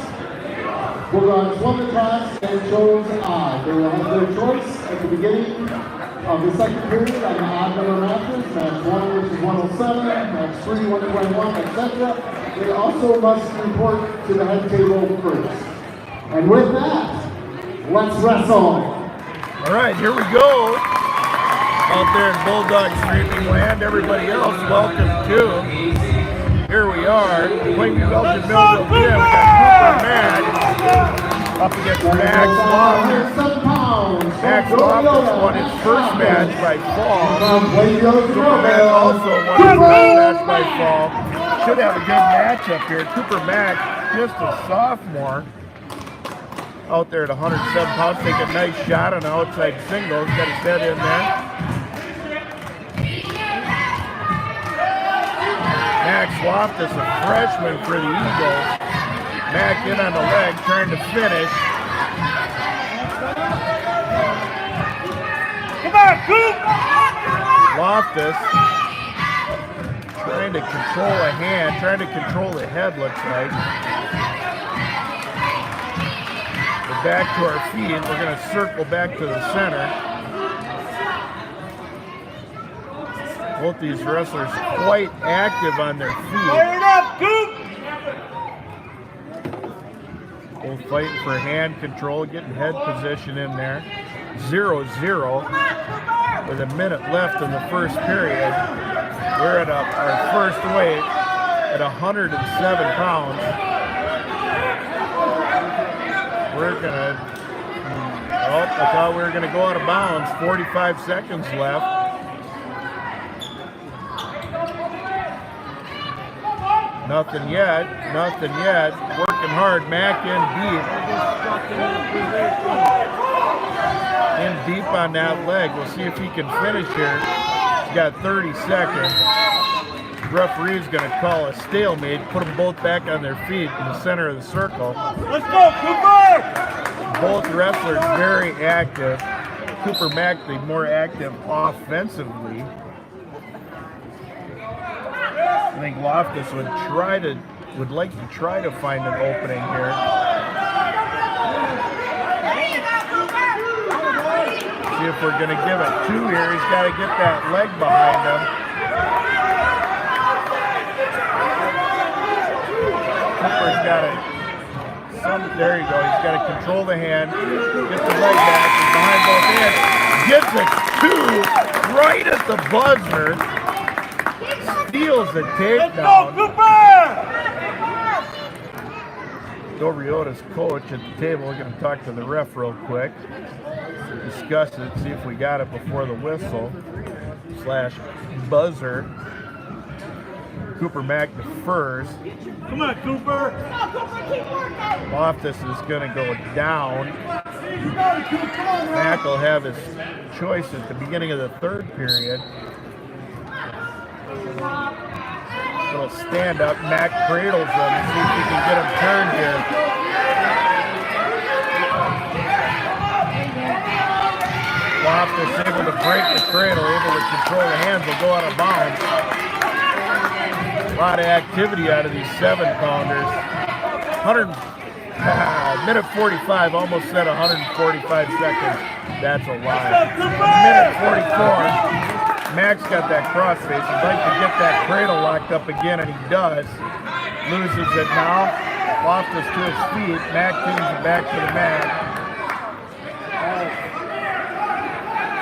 Bulldogs won the toss and chose odd. They will have their choice at the beginning of the second period on the odd number matches. Match 1, which is 107, match 3, 121, etc. They also must report to the head table first. And with that, let's wrestle. All right, here we go. Out there in Bulldog streaming land, everybody else, welcome to. Here we are, Plainview Belgian Millville Gym. We got Cooper Mack up against Max Loftus. Max Loftus won his first match by fall. Cooper Mack also won his first match by fall. Should have a good matchup here. Cooper Mack, just a sophomore, out there at 107 pounds, take a nice shot on the outside singles, got his head in there. Max Loftus, a freshman for the Eagles. Mack in on the leg, trying to finish. Come on, Coop! Loftus trying to control a hand, trying to control the head, looks like. We're back to our feet. We're going to circle back to the center. Both these wrestlers quite active on their feet. Fire it up, Coop! Both fighting for hand control, getting head position in there. 0-0 with a minute left in the first period. We're at our first weight at 107 pounds. We're gonna, I thought we were gonna go out of bounds. 45 seconds left. Nothing yet, nothing yet. Working hard, Mac in deep on that leg. We'll see if he can finish here. He's got 30 seconds. The referee's gonna call a stalemate, put them both back on their feet in the center of the circle. Let's go, Cooper! Both wrestlers very active. Cooper Mack, the more active offensively. I think Loftus would like to try to find an opening here. See if we're gonna give it 2 here. He's got to get that leg behind him. Cooper's got it. There you go. He's got to control the hand, get the leg back, and behind both hands, gets it 2 right at the buzzer. Steals the takedown. Dover-Eyota's coach at the table. We're going to talk to the ref real quick, discuss it, see if we got it before the whistle / buzzer. Cooper Mack defers. Come on, Cooper. Loftus is going to go down. Mack will have his choice at the beginning of the third period. Little stand up. Mack cradles him. See if he can get him turned here. Loftus able to break the cradle, able to control the hands, will go out of bounds. A lot of activity out of these 7-pounders. Minute 45, almost said 145 seconds. That's a lie. Minute 44. Max got that crossface. He'd like to get that cradle locked up again, and he does. Loses it now. Loftus to his feet. Mac tunes it back to the mat.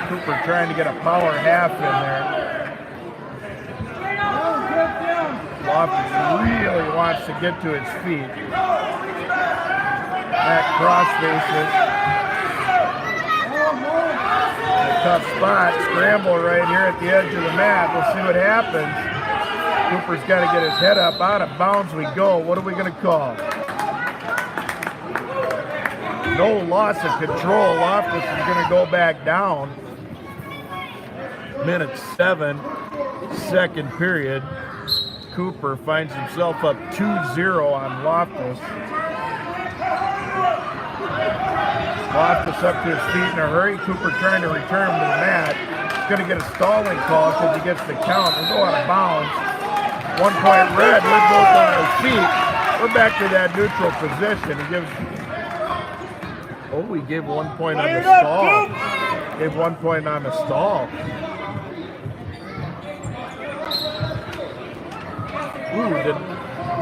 Cooper trying to get a power half in there. Loftus really wants to get to his feet. Mac crossfaces. Tough spot, scramble right here at the edge of the mat. We'll see what happens. Cooper's got to get his head up. Out of bounds we go. What are we going to call? No loss of control. Loftus is going to go back down. Minute 7, second period. Cooper finds himself up 2-0 on Loftus. Loftus up to his feet in a hurry. Cooper trying to return him to the mat. He's going to get a stalling call because he gets the count. We'll go out of bounds. 1 point red. We're both on our feet. We're back to that neutral position. He gives. Oh, we gave 1 point on the stall. Gave 1 point on the stall. Ooh,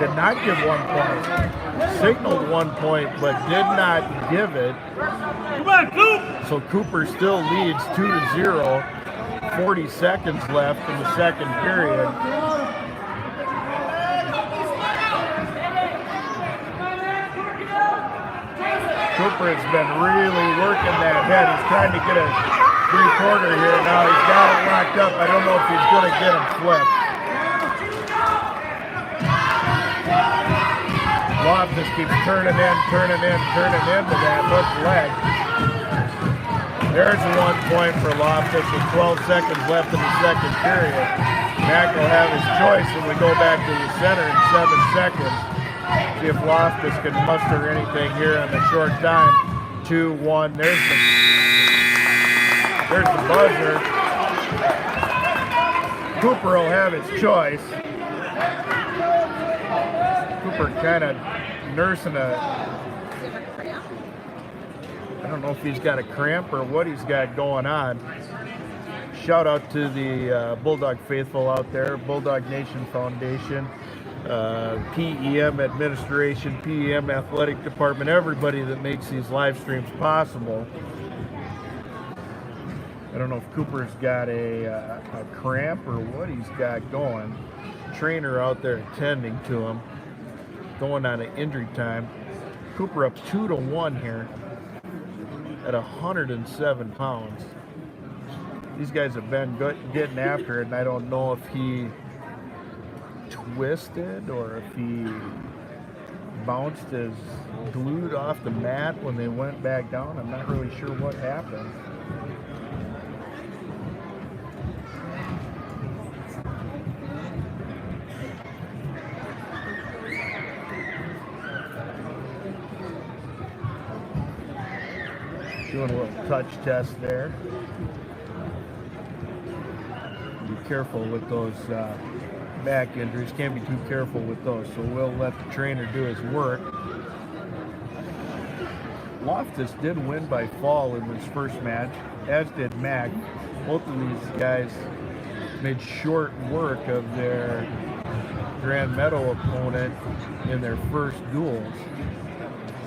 did not give 1 point. Signaled 1 point, but did not give it. Come on, Coop! So Cooper still leads 2-0. 40 seconds left in the second period. Cooper has been really working that head. He's trying to get a 3-quarter here. Now he's got it locked up. I don't know if he's going to get him flipped. Loftus keeps turning into that hook leg. There's 1 point for Loftus with 12 seconds left in the second period. Mack will have his choice when we go back to the center in 7 seconds. See if Loftus can muster anything here in a short time. 2-1. There's the buzzer. Cooper will have his choice. Cooper kind of nursing I don't know if he's got a cramp or what he's got going on. Shout out to the Bulldog faithful out there, Bulldog Nation Foundation, PEM administration, PEM athletic department, everybody that makes these live streams possible. I don't know if Cooper's got a cramp or what he's got going. Trainer out there attending to him, going on an injury time. Cooper up 2-1 here at 107 pounds. These guys have been good, getting after it, and I don't know if he twisted or if he bounced his glute off the mat when they went back down. I'm not really sure what happened. Doing a little touch test there. Be careful with those back injuries. Can't be too careful with those, so we'll let the trainer do his work. Loftus did win by fall in this first match, as did Mac. Both of these guys made short work of their Grand Meadow opponent in their first duels.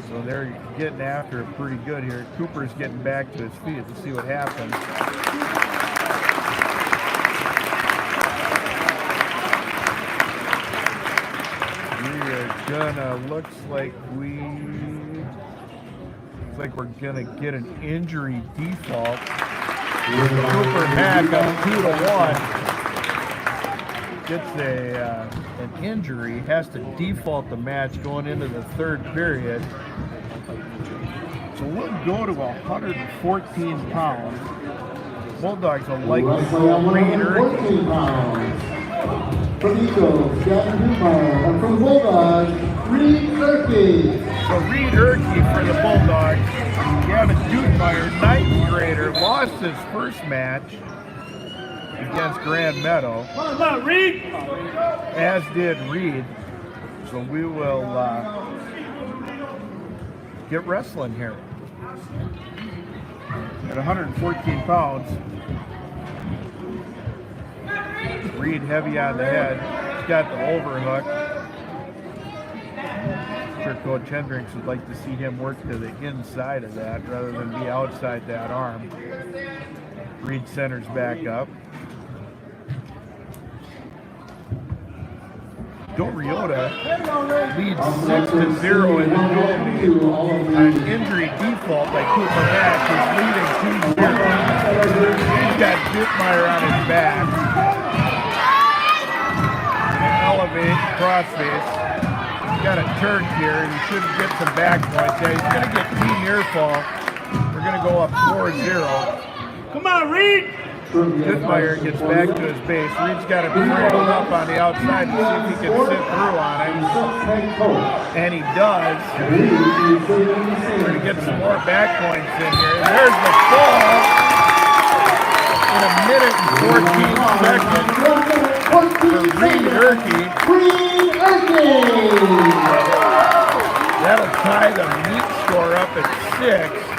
So they're getting after it pretty good here. Cooper's getting back to his feet. Let's see what happens. We are gonna, looks like we're gonna get an injury default. Cooper Mack up 2-1. Gets an injury, has to default the match going into the third period. So we'll go to 114 pounds. Bulldogs will likely go Reed Erkey. From the Eagles, Gavin Dumar, and from the Bulldogs, Reed Erkey. So Reed Erkey for the Bulldogs. Gavin Dumar, 9th grader, lost his first match against Grand Meadow. Come on, Reed. As did Reed. So we will get wrestling here. At 114 pounds, Reed heavy on the head. He's got the overhook. I'm sure Coach Hendricks would like to see him work to the inside of that rather than be outside that arm. Reed centers back up. Dover-Eyota leads 6-0 in the duel. An injury default by Cooper Mack is leading 2-0. He's got Dittmeyer on his back. Elevate, crossface. He's got a turn here. He should get some back points. Yeah, he's going to get team near fall. We're going to go up 4-0. Come on, Reed. Dittmeyer gets back to his base. Reed's got him cradled up on the outside to see if he can sit through on it. And he does. We're going to get some more back points in here. And there's the fall in 1 minute and 14 seconds for Reed Erkey. That'll tie the meet score up at 6.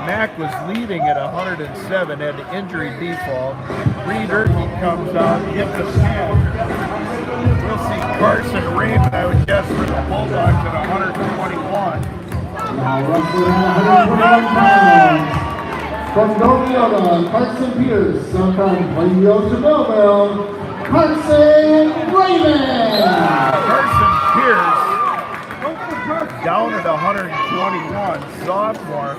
Mack was leading at 107, had an injury default. Reed Erkey comes out, gets a pin. We'll see Carson Raymond, I would guess, for the Bulldogs at 121. Now wrestling at 101 pounds. From Dover-Eyota, Carson Pierce. From Dover-Eyota, Belleville, Carson Raymond. Carson Pierce, down at 121, sophomore.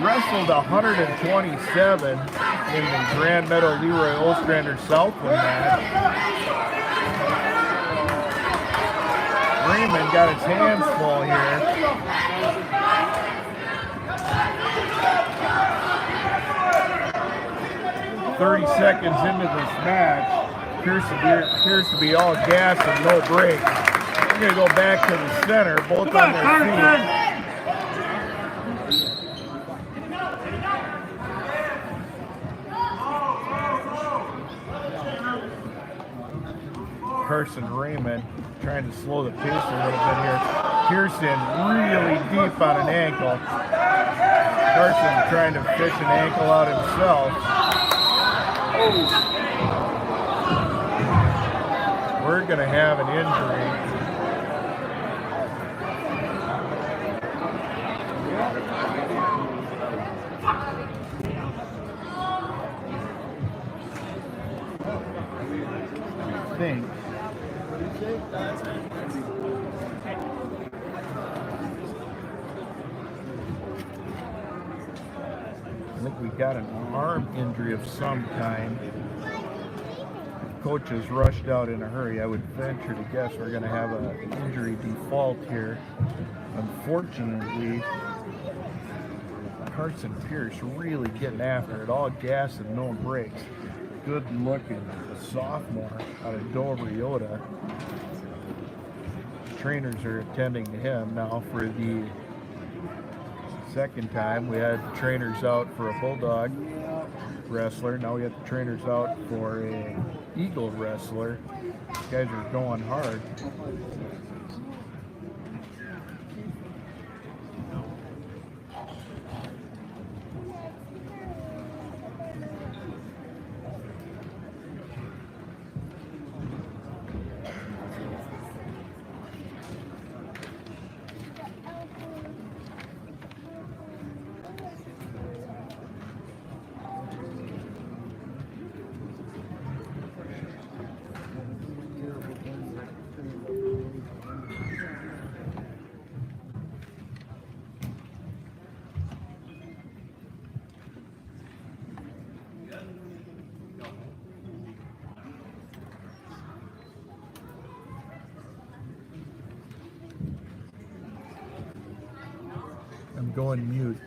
Wrestled 127 in the Grand Meadow Leroy Ostrander Southland match. Raymond got his hands full here. "30 seconds into this match, appears to be all gas and no brakes. We're going to go back to the center, both on their feet. Carson Raymond trying to slow the pace a little bit here. Pearson really deep on an ankle. Carson trying to fish an ankle out himself. We're going to have an injury. think. I think we got an arm injury of some kind. Coaches rushed out in a hurry. I would venture to guess we're going to have an injury default here. Unfortunately, Carson Pierce really getting after it, all gas and no brakes. Good looking sophomore out of Dover-Eyota. Trainers are attending to him now for the second time. We had trainers out for a Bulldog wrestler. Now we have the trainers out for a Eagle wrestler. These guys are going hard. I'm going mute.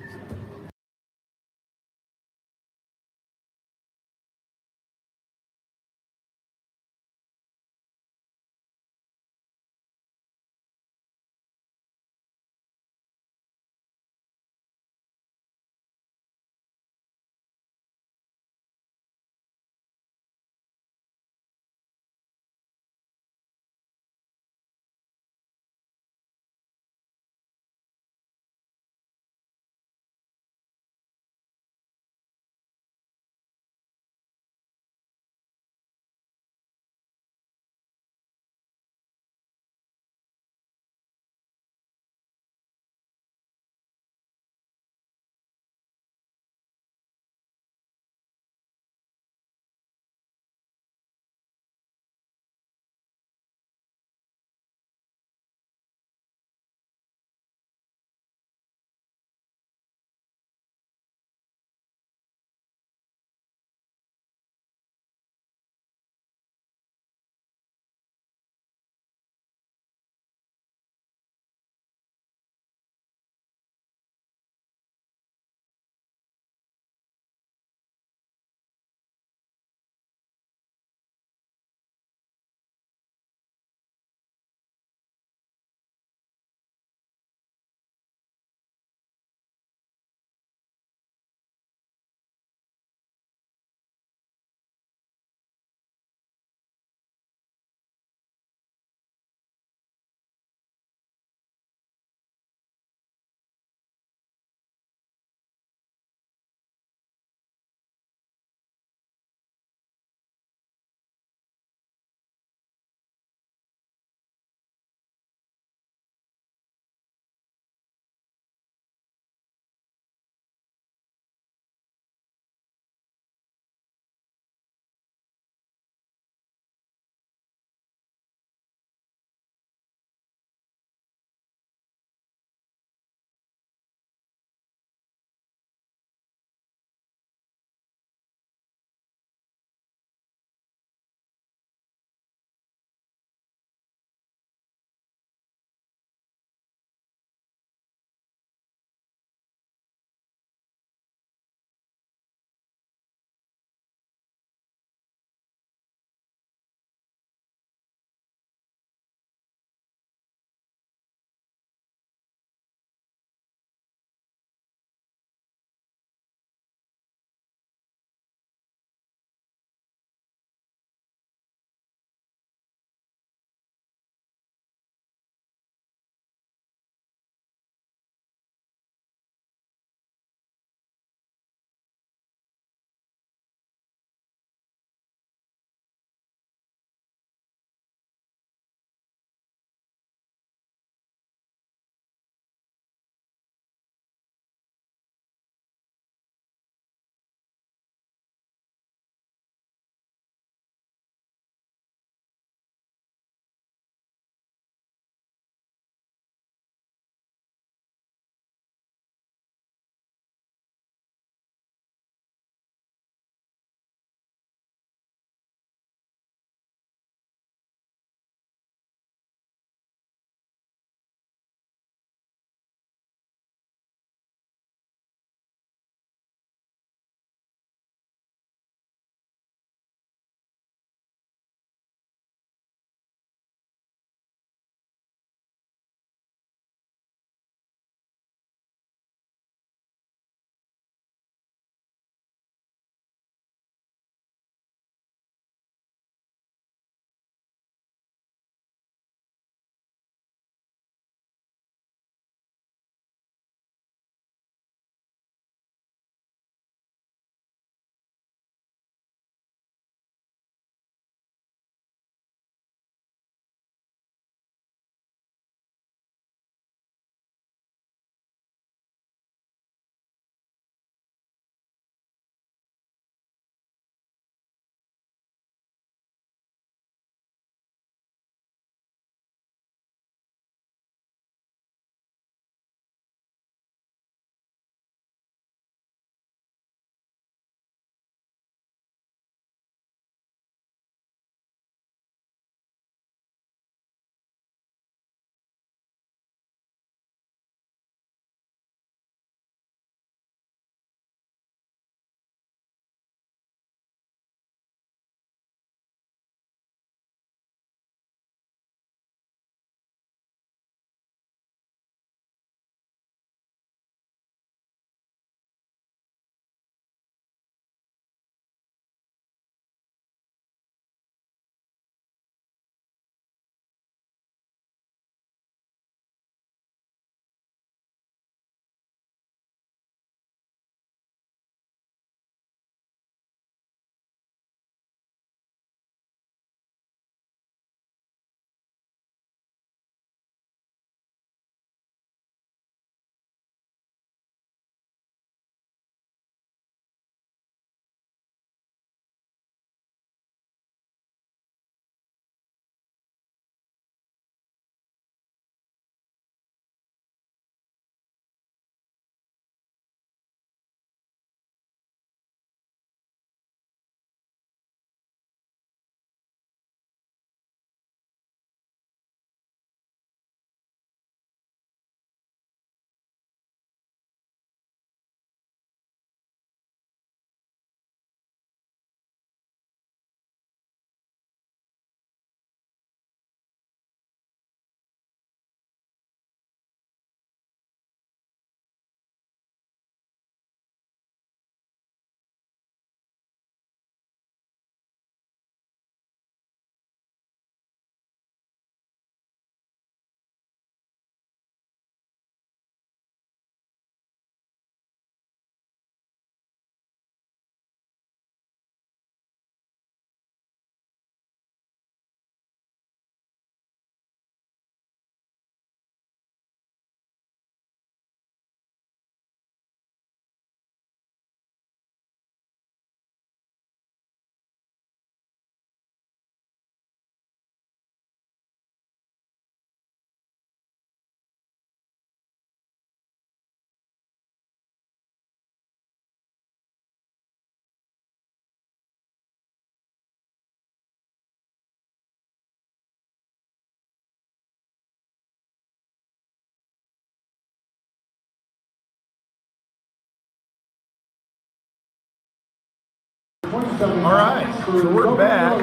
All right, so we're back.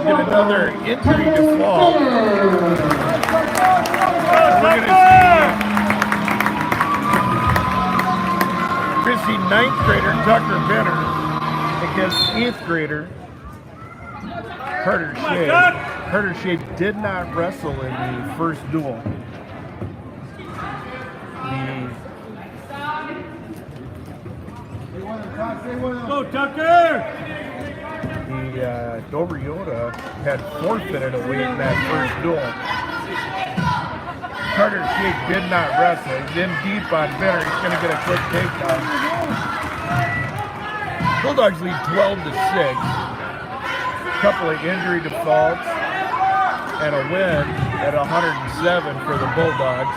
Get another injury default. We're going to see 9th grader Tucker Benner against 8th grader Carter Shea. Carter Shea did not wrestle in the first duel. Go, Tucker! The Dover-Eyota had forfeited a weight in that first duel. Carter Shea did not wrestle. He's in deep on Benner. He's going to get a quick takedown. Bulldogs lead 12-6. Couple of injury defaults and a win at 107 for the Bulldogs.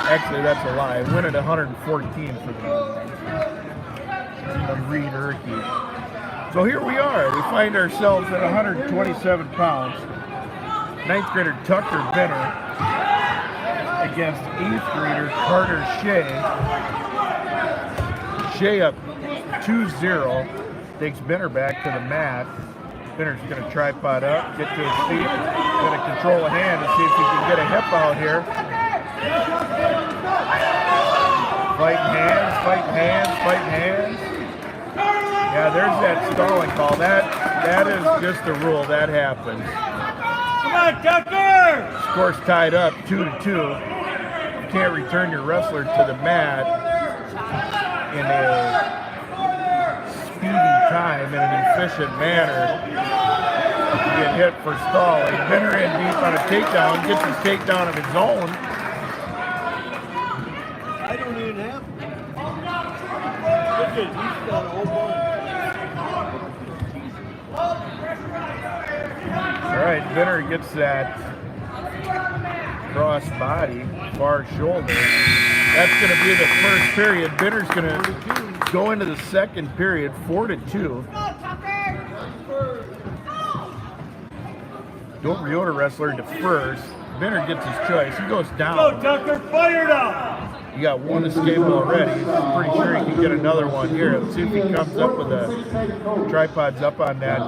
Actually, that's a lie. Win at 114 for the Bulldogs. Reed Erke. So here we are. We find ourselves at 127 pounds. 9th grader Tucker Benner against 8th grader Carter Shea. Shea up 2-0. Takes Benner back to the mat. Benner's going to tripod up, get to his feet. Going to control a hand and see if he can get a hip out here. Fighting hands, fighting hands, fighting hands. Yeah, there's that stalling call. That is just a rule. That happens. Come on, Tucker! Score's tied up 2-2. You can't return your wrestler to the mat in a speedy time, in an efficient manner. You get hit for stalling. Benner in deep on a takedown, gets his takedown of his own. I don't even have him. Look at, he's got a whole bunch. All right, Benner gets that cross body, far shoulder. That's going to be the first period. Benner's going to go into the second period, 4-2. Dover-Eyota wrestler to first. Benner gets his choice. He goes down. Go, Tucker, fired up! He got one escape already. I'm pretty sure he can get another one here. Let's see if he comes up with a tripods up on that.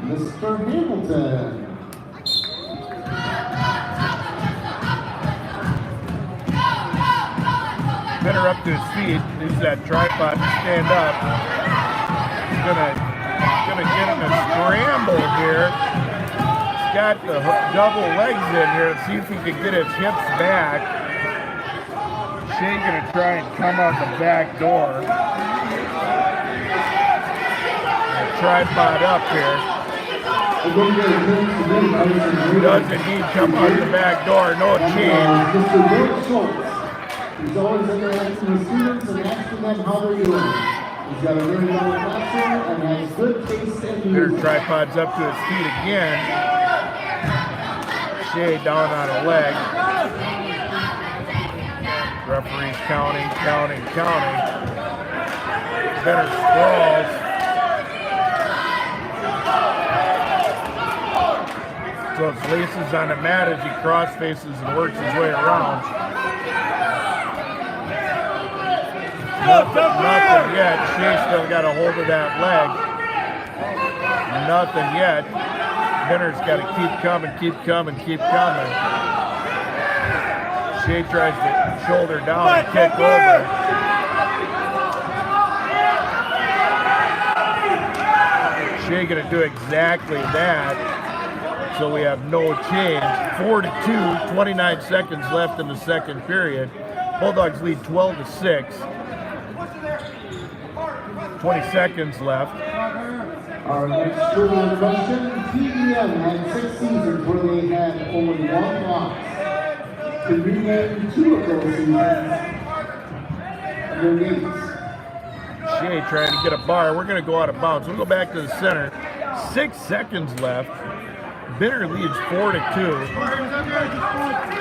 Mr. Hamilton. Benner up to his feet. Use that tripod to stand up. He's gonna get him a scramble here. He's got the double legs in here. Let's see if he can get his hips back. Shea gonna try and come out the back door. Tripod up here. Does indeed come out the back door. No change. He's always interacting with students and asking them how they're doing. He's got a very good classroom and has good taste in music. Benner tripods up to his feet again. Shea down on a leg. Referee's counting. Benner sprawls. So it's laces on the mat as he cross faces and works his way around. Nothing yet. Shea still got a hold of that leg. Nothing yet. Benner's got to keep coming. Shea tries to shoulder down and kick over. Shea going to do exactly that. So we have no change. 4-2, 29 seconds left in the second period. Bulldogs lead 12-6. 20 seconds left. Our next trivia question, TBM had 6 seasons where they had only 1 loss. Can you name 2 of those seasons? Your names. Shea trying to get a bar. We're going to go out of bounds. We'll go back to the center. 6 seconds left. Benner leads 4-2.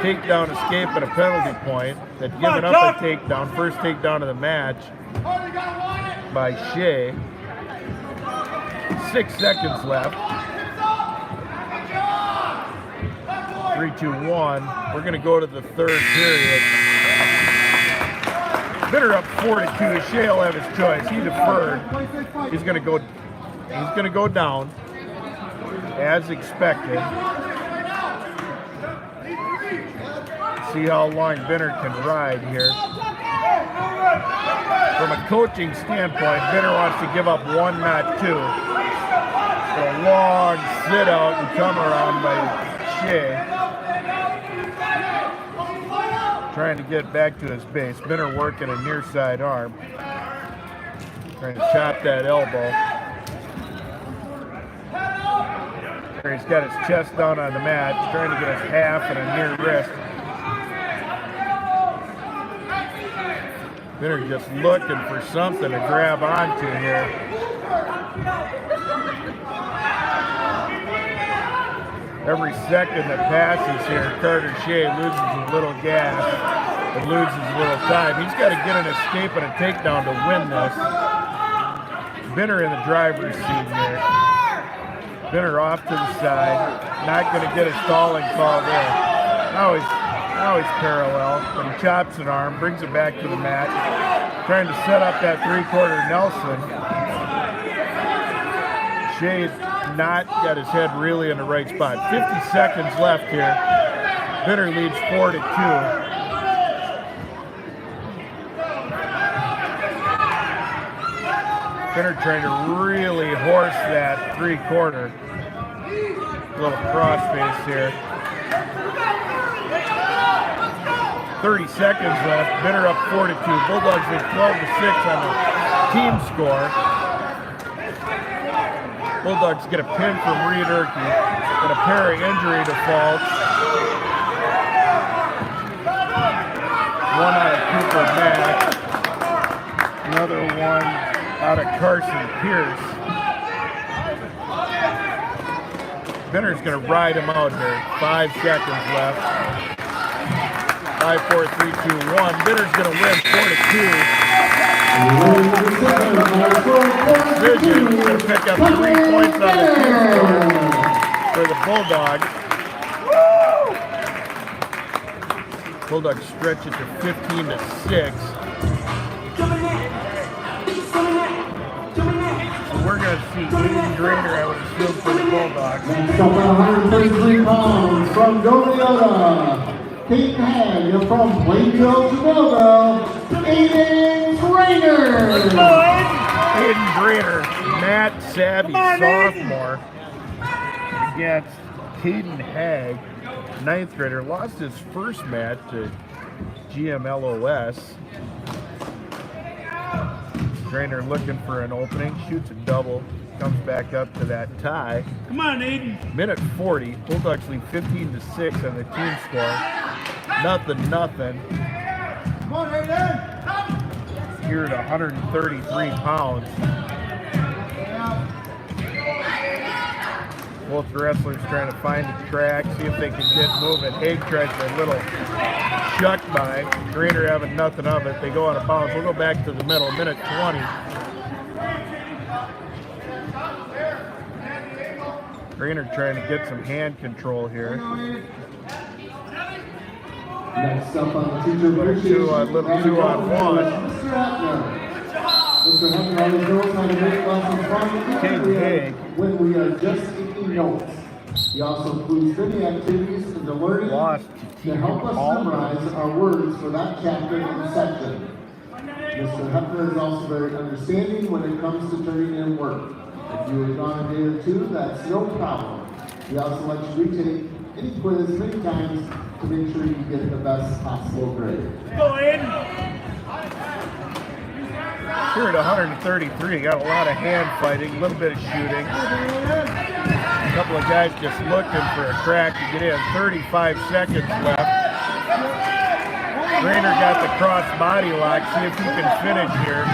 Takedown escape and a penalty point. That given up a takedown. First takedown of the match by Shea. 6 seconds left. 3-2-1. We're going to go to the third period. Bitter up 4-2. Shea will have his choice. He deferred. He's going to go. He's going to go down as expected. See how long Benner can ride here. From a coaching standpoint, Benner wants to give up one, not two. So a long sit out and come around by Shea. Trying to get back to his base. Benner working a near side arm. Trying to chop that elbow. He's got his chest down on the mat. He's trying to get his half and a near wrist. Benner just looking for something to grab onto here. Every second that passes here, Carter Shea loses a little gas and loses a little time. He's got to get an escape and a takedown to win this. Benner in the driver's seat here. Benner off to the side. Not going to get a stalling call there. Now he's parallel, but he chops an arm, brings it back to the mat, trying to set up that three-quarter Nelson. Shea's not got his head really in the right spot. 50 seconds left here. Benner leads 4-2. Benner trying to really horse that three-quarter. Little crossface here. 30 seconds left. Benner up 4-2. Bulldogs lead 12-6 on the team score. Bulldogs get a pin from Reed Erkey and a pair of injury defaults. One out of Cooper Mack. Another one out of Carson Pierce. Benner's going to ride him out here. 5 seconds left. 5, 4, 3, 2, 1. Benner's going to win 4-2. Vision going to pick up 3 points on the team score for the Bulldogs. Bulldogs stretch it to 15-6. So we're going to see Aiden Drainer, I would assume, for the Bulldogs. Next up at 133 pounds from Dover-Eyota. Cape Hag from Plainfield to Belleville, Aiden Drainer. Aiden Drainer, Matt Savvy, sophomore, against Caden Hag, 9th grader. Lost his first match to GMLOS. Drainer looking for an opening, shoots a double, comes back up to that tie. Come on, Aiden. Minute 40, Bulldogs lead 15-6 on the team score. Nothing. Come on, Aiden. Here at 133 pounds. Both wrestlers trying to find the track, see if they can get moving. Haig tries a little shuck by. Drainer having nothing of it. They go out of bounds. We'll go back to the middle. Minute 20. Drainer trying to get some hand control here. Next up on the teacher appreciation. Little 2-on-1. Mr. Hefner. Mr. Hefner always knows how to make lessons fun when we are just taking notes. He also includes many activities for the learning to help us memorize our words for that chapter and section. Mr. Hefner is also very understanding when it comes to turning in work. If you have gone a day or two, that's no problem. We also let you retake any quiz many times to make sure you get the best possible grade. Go in. Here at 133, got a lot of hand fighting, a little bit of shooting. A couple of guys just looking for a crack to get in. 35 seconds left. Drainer got the cross body lock. See if he can finish here.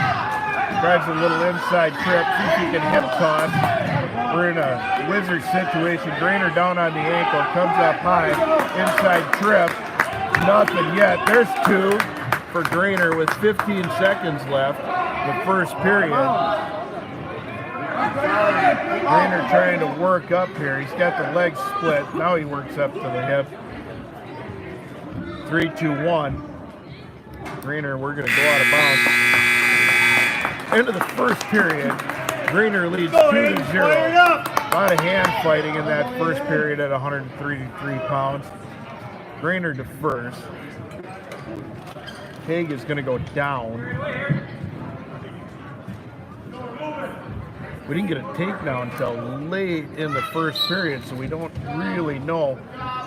Tries a little inside trip. See if he can hip toss. We're in a wizard situation. Drainer down on the ankle. Comes up high. Inside trip. Nothing yet. There's 2 for Drainer with 15 seconds left. The first period. Drainer trying to work up here. He's got the legs split. Now he works up to the hip. 3, 2, 1. Greener, we're going to go out of bounds. End of the first period. Greener leads 2-0. A lot of hand fighting in that first period at 133 pounds. Greener to first. Haig is going to go down. We didn't get a takedown until late in the first period, so we don't really know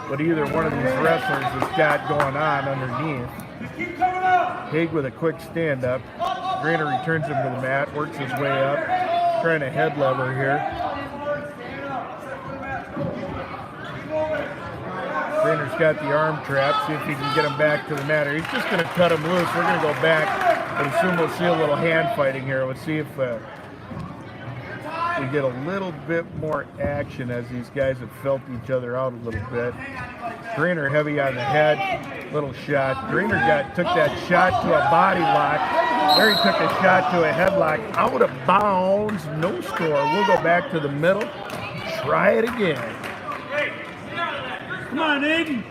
what either one of these wrestlers has got going on underneath. Haig with a quick stand-up. Greener returns him to the mat, works his way up, trying to head lever here. Greener's got the arm trap, see if he can get him back to the mat. Or he's just going to cut him loose. We're going to go back, but assume we'll see a little hand fighting here. Let's see if we get a little bit more action as these guys have felt each other out a little bit. Greener heavy on the head, little shot. Greener took that shot to a body lock. There he took a shot to a headlock, out of bounds, no score. We'll go back to the middle, try it again. Come on, Aiden.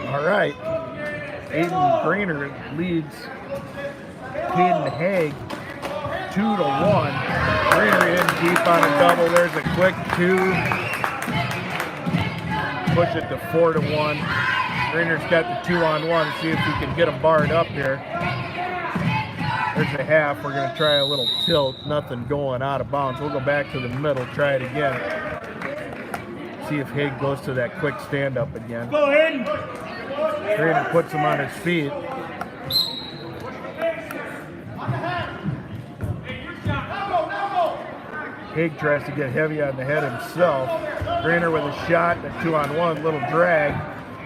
All right, Aiden Greener leads Caden Haig 2-1. Greener in deep on a double. There's a quick 2. Push it to 4-1. Greener's got the 2-on-1. See if he can get him barred up here. There's a half. We're going to try a little tilt. Nothing going out of bounds. We'll go back to the middle. Try it again. See if Haig goes to that quick stand-up again. Go ahead. Greener puts him on his feet. Haig tries to get heavy on the head himself. Greener with a shot, a 2-on-1, little drag.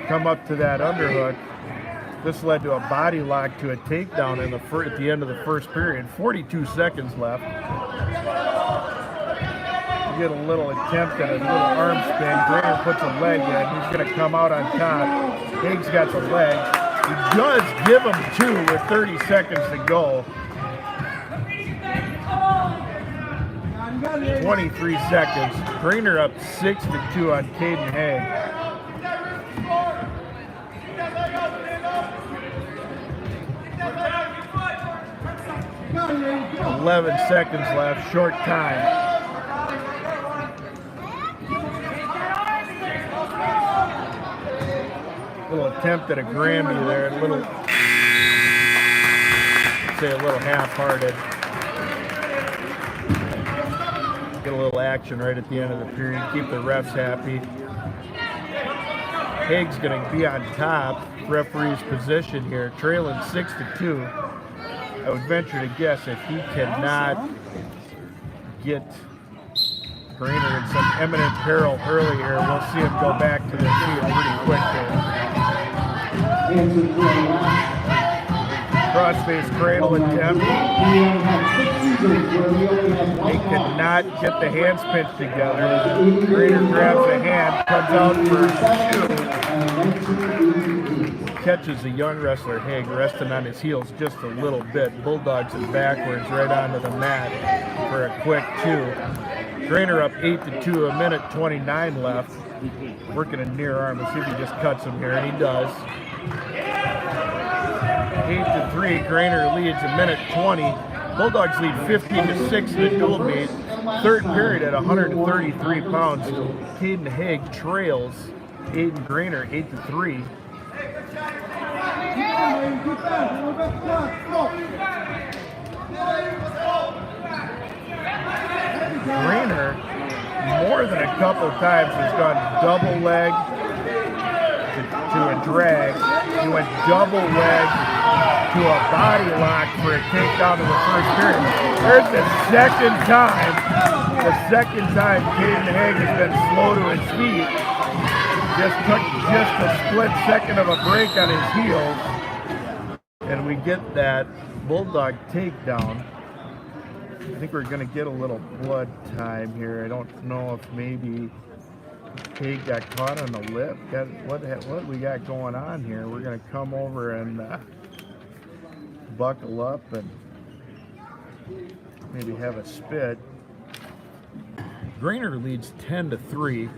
Come up to that underhook. This led to a body lock to a takedown at the end of the first period. 42 seconds left. You get a little attempt at a little arm spin. Greener puts a leg in. He's going to come out on top. Haig's got the leg. He does give him 2 with 30 seconds to go. 23 seconds. Greener up 6-2 on Caden Haig. 11 seconds left, short time. Little attempt at a Grammy there, a little half-hearted. Get a little action right at the end of the period, keep the refs happy. Haig's going to be on top, referee's position here, trailing 6-2. I would venture to guess if he cannot get Greener in some imminent peril earlier, we'll see him go back to their feet pretty quick there. Crossface cradle attempt. He cannot get the hands pinched together. Greener grabs a hand, comes out for 2. Catches the young wrestler Haig resting on his heels just a little bit. Bulldogs it backwards right onto the mat for a quick 2. Greener up 8-2, a minute 29 left. Working a near arm. Let's see if he just cuts him here, and he does. 8-3, Greener leads a minute 20. Bulldogs lead 15-6 in the dual meet. Third period at 133 pounds. Caden Haig trails Aiden Greener 8-3. Greener, more than a couple times, has gone double leg to a drag. He went double leg to a body lock for a takedown in the first period. There's the second time. Caden Haig has been slow to his feet. Just took just a split second of a break on his heels. And we get that Bulldog takedown. I think we're going to get a little blood time here. I don't know if maybe Haig got caught on the lip. What we got going on here? We're going to come over and buckle up and maybe have a spit. Greener leads 10-3.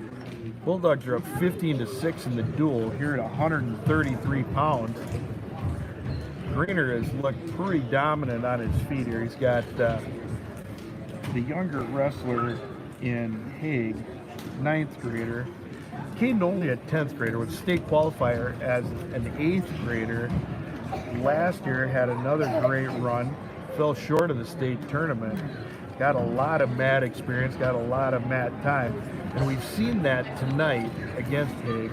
Bulldogs are up 15-6 in the duel here at 133 pounds. Greener has looked pretty dominant on his feet here. He's got the younger wrestler in Haig, 9th grader. Caden only a 10th grader with state qualifier as an 8th grader. Last year had another great run, fell short of the state tournament. Got a lot of mat experience, got a lot of mat time. And we've seen that tonight against Haig.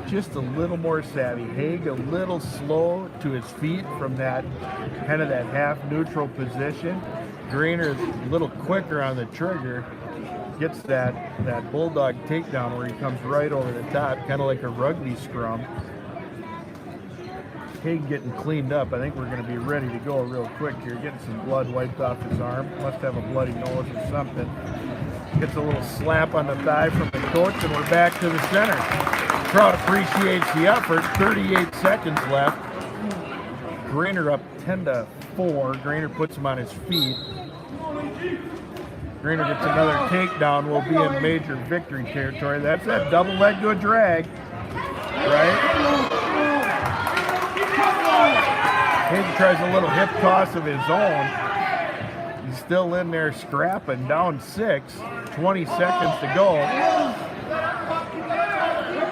Just a little more savvy. Haig a little slow to his feet from that kind of that half neutral position. Greener a little quicker on the trigger. Gets that bulldog takedown where he comes right over the top, kind of like a rugby scrum. Haig getting cleaned up. I think we're going to be ready to go real quick here. Getting some blood wiped off his arm. Must have a bloody nose or something. Gets a little slap on the thigh from the coach, and we're back to the center. Crowd appreciates the effort. 38 seconds left. Greener up 10-4. Greener puts him on his feet. Greener gets another takedown. We'll be in major victory territory. That's that double leg to a drag, right? Haig tries a little hip toss of his own. He's still in there scrapping, down 6, 20 seconds to go.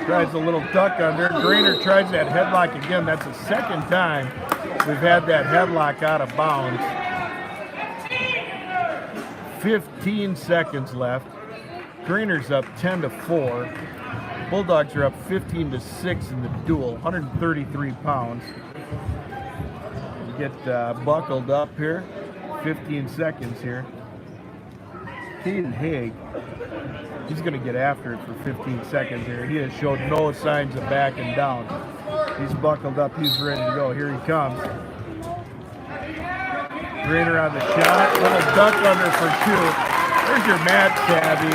Tries a little duck under. Greener tries that headlock again. That's the second time we've had that headlock out of bounds. 15 seconds left. Greener's up 10-4. Bulldogs are up 15-6 in the duel, 133 pounds. Get buckled up here. 15 seconds here. Caden Haig, he's going to get after it for 15 seconds here. He has showed no signs of backing down. He's buckled up. He's ready to go. Here he comes. Greener on the shot. Little duck under for 2. There's your mat, Tabby.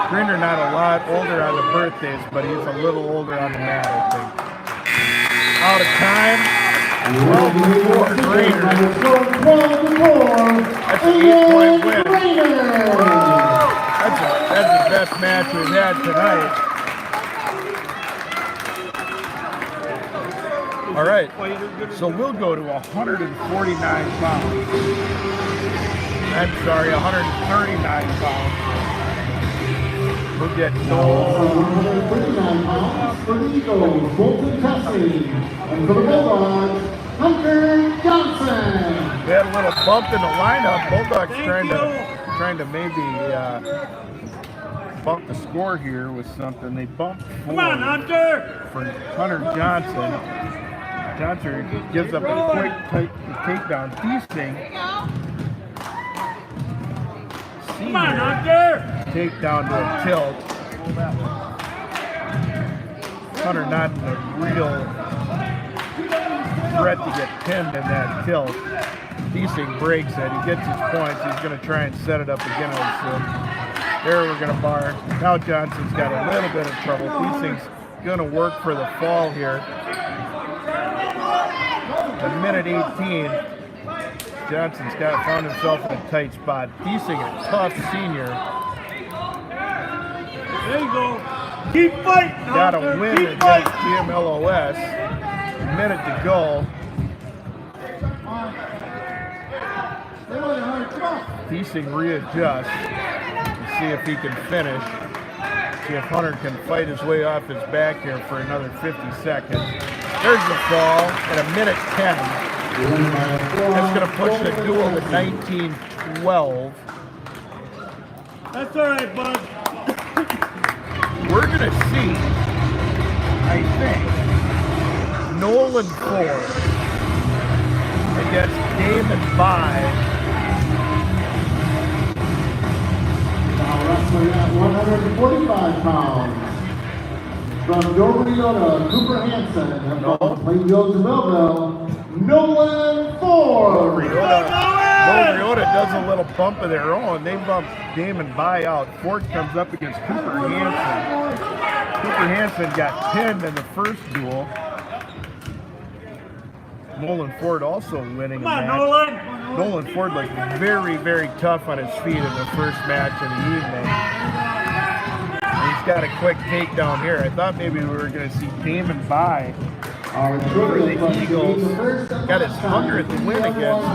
Greener not a lot older on the birthdays, but he's a little older on the mat, I think. Out of time. 12-4 Greener. That's an 8-point win. That's the best match we've had tonight. All right, so we'll go to 149 pounds. I'm sorry, 139 pounds. We'll get 139 pounds for the Eagles, Bolton Tessie, and for the Bulldogs, Hunter Johnson. We had a little bump in the lineup. Bulldogs trying to maybe bump the score here with something. They bumped forward for Hunter Johnson. Johnson gives up a quick takedown. Feasting. Come on, Hunter! Takedown to a tilt. Hunter not in a real threat to get pinned in that tilt. Feasting breaks it. He gets his points. He's going to try and set it up again. There we're going to bar. Now Johnson's got a little bit of trouble. Feasting's going to work for the fall here. A minute 18. Johnson's found himself in a tight spot. Feasting a tough senior. There you go. Keep fighting. Got a win against GMLOS. A minute to go. Feasting readjusts to see if he can finish. See if Hunter can fight his way off his back here for another 50 seconds. There's the fall at a minute 10. That's going to push the duel to 19-12. That's all right, bud. We're going to see, I think, Nolan Ford against Damon By. Now wrestling at 145 pounds. From Dover-Eyota, Cooper Hansen, and from Plainfield to Belleville, Nolan Ford. Dover-Eyota does a little bump of their own. They bump Damon By out. Ford comes up against Cooper Hansen. Cooper Hansen got pinned in the first duel. Nolan Ford also winning a match. Nolan Ford looked very, very tough on his feet in the first match of the evening. got a quick takedown here. I thought maybe we were going to see Damon by Our for the trivia Eagles. question, the first of Got his last time, 100th win against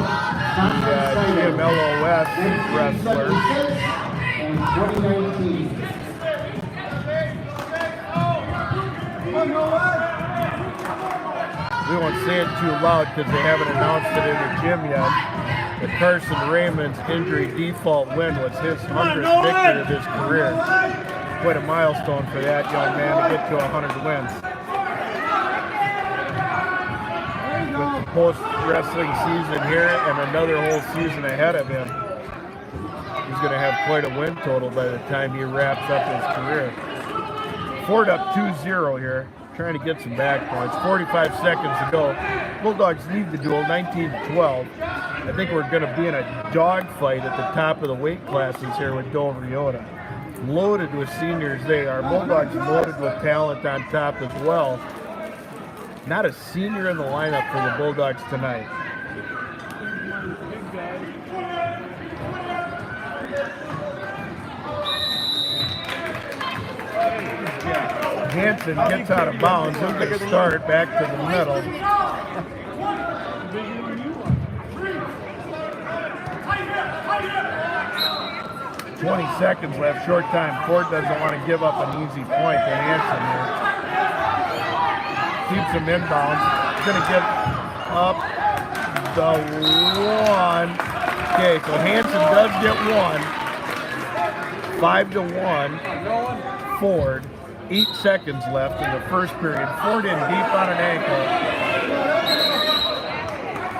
GMLOS wrestler. 1976 and 2019. We won't say it too loud because they haven't announced it in the gym yet. But Carson Raymond's injury default win was his 100th victory of his career. Quite a milestone for that young man to get to 100 wins. With the post-wrestling season here and another whole season ahead of him, he's going to have quite a win total by the time he wraps up his career. Ford up 2-0 here, trying to get some back points. 45 seconds to go. Bulldogs lead the duel 19-12. I think we're going to be in a dogfight at the top of the weight classes here with Dover-Eyota. Loaded with seniors they are. Bulldogs loaded with talent on top as well. Not a senior in the lineup for the Bulldogs tonight. Hansen gets out of bounds. He'll get a start back to the middle. 20 seconds left, short time. Ford doesn't want to give up an easy point to Hansen here. Keeps him inbounds. Going to get up the one. Okay, so Hansen does get one. 5-1. Ford. 8 seconds left in the first period. Ford in deep on an ankle.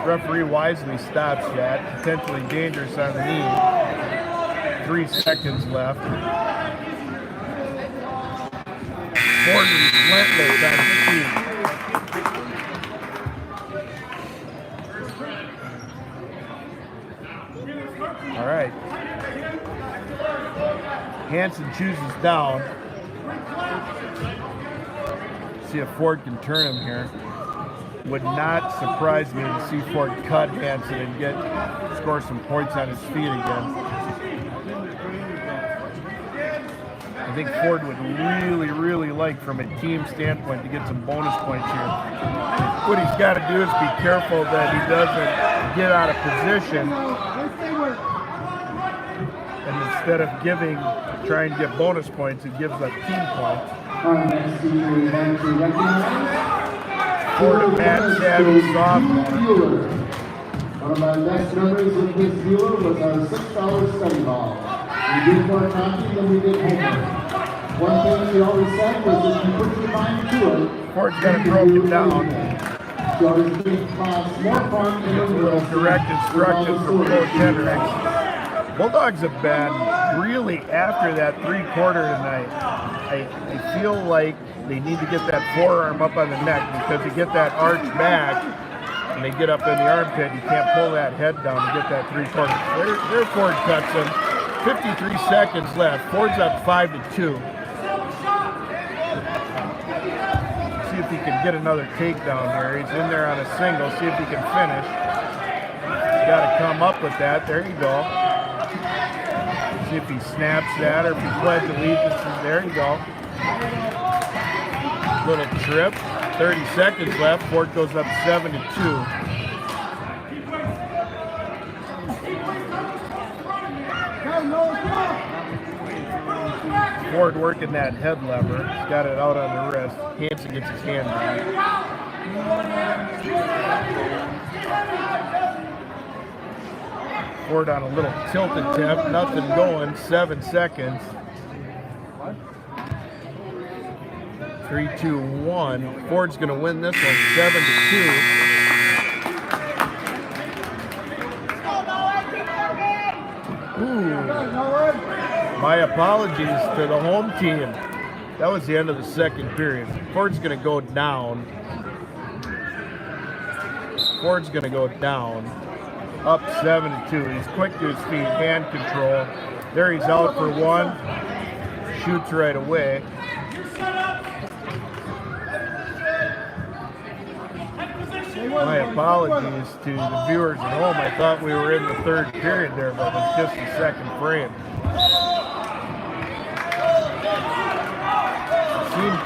Referee wisely stops that. Potentially dangerous on the knee. 3 seconds left. Ford relentless on speed. All right. Hansen chooses down. See if Ford can turn him here. Would not surprise me to see Ford cut Hansen and score some points on his feet again. I think Ford would really, really like, from a team standpoint, to get some bonus points here. What he's got to do is be careful that he doesn't get out of position. And instead of trying to get bonus points, he gives up team points. Ford and Matt Savage sophomore. One of my best memories with this viewer was our $6 study hall. We did more copy than we did homework. One thing he always said was, if you put your mind to it, Ford's got it broken down. So it's been more fun than A little direct instructions from Coach Hendricks. Bulldogs have been really after that three-quarter tonight. I feel like they need to get that forearm up on the neck, because you get that arch back and they get up in the armpit, you can't pull that head down to get that three-quarter. There Ford cuts him. 53 seconds left. Ford's up 5-2. See if he can get another takedown here. He's in there on a single. See if he can finish. He's got to come up with that. There you go. See if he snaps that, or if he pledge allegiance. There you go. Little trip. 30 seconds left. Ford goes up 7-2. Ford working that head lever. He's got it out on the wrist. Hansen gets his hand back. Ford on a little tilt attempt. Nothing going. 7 seconds. 3-2-1. Ford's going to win this one 7-2. Ooh. My apologies to the home team. That was the end of the second period. Ford's going to go down. Ford's going to go down. Up 7-2. He's quick to his feet. Hand control. There he's out for one. Shoots right away. My apologies to the viewers at home. I thought we were in the third period there, but it was just the second frame.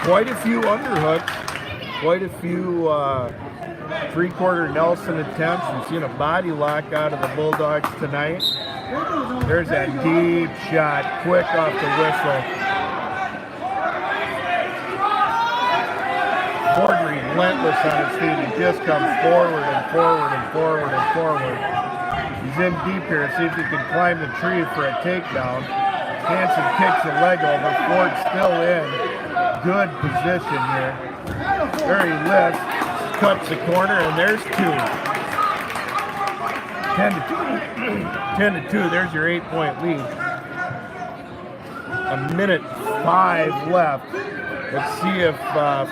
quite a few underhooks, quite a few three-quarter Nelson attempts. We've seen a body lock out of the Bulldogs tonight. There's that deep shot, quick off the whistle. Ford relentless on his feet. He just comes forward and forward and forward and forward. He's in deep here. See if he can climb the tree for a takedown. Hanson kicks the leg over. Ford's still in good position here. There he lifts, cuts the corner, and there's two. 10 to 2. There's your 8-point lead. 1:05 left. Let's see if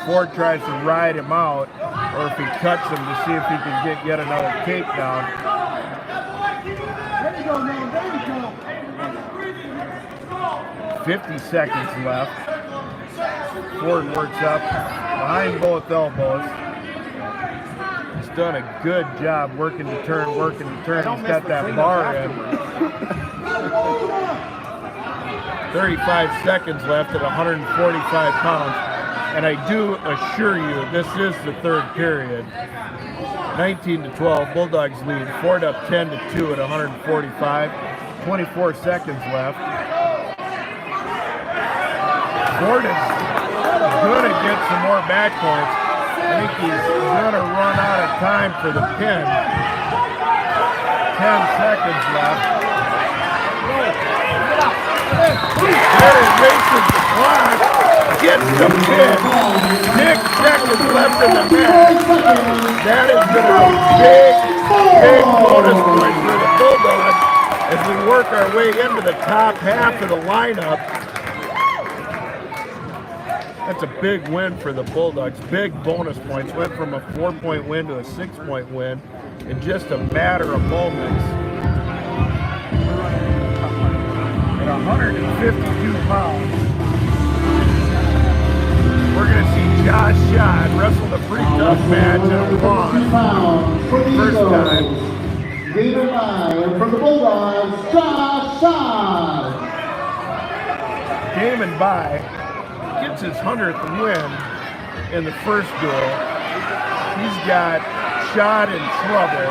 Ford tries to ride him out, or if he cuts him to see if he can get yet another takedown. 50 seconds left. Ford works up behind both elbows. He's done a good job working to turn. He's got that bar in. 35 seconds left at 145 pounds. And I do assure you, this is the third period. 19 to 12, Bulldogs lead. Ford up 10 to 2 at 145. 24 seconds left. Ford is going to get some more back points. I think he's going to run out of time for the pin. 10 seconds left. There he races the clock. Gets the pin. 6 seconds left in the match. That is going to be big bonus point for the Bulldogs as we work our way into the top half of the lineup. That's a big win for the Bulldogs. Big bonus points. Went from a 4-point win to a 6-point win in just a matter of moments. At 152 pounds, we're going to see Josh Schott wrestle a pretty tough match and a loss. First time. David Nye, and for the Bulldogs, Josh Schott. Damon by gets his 100th win in the first duel. He's got Schott in trouble.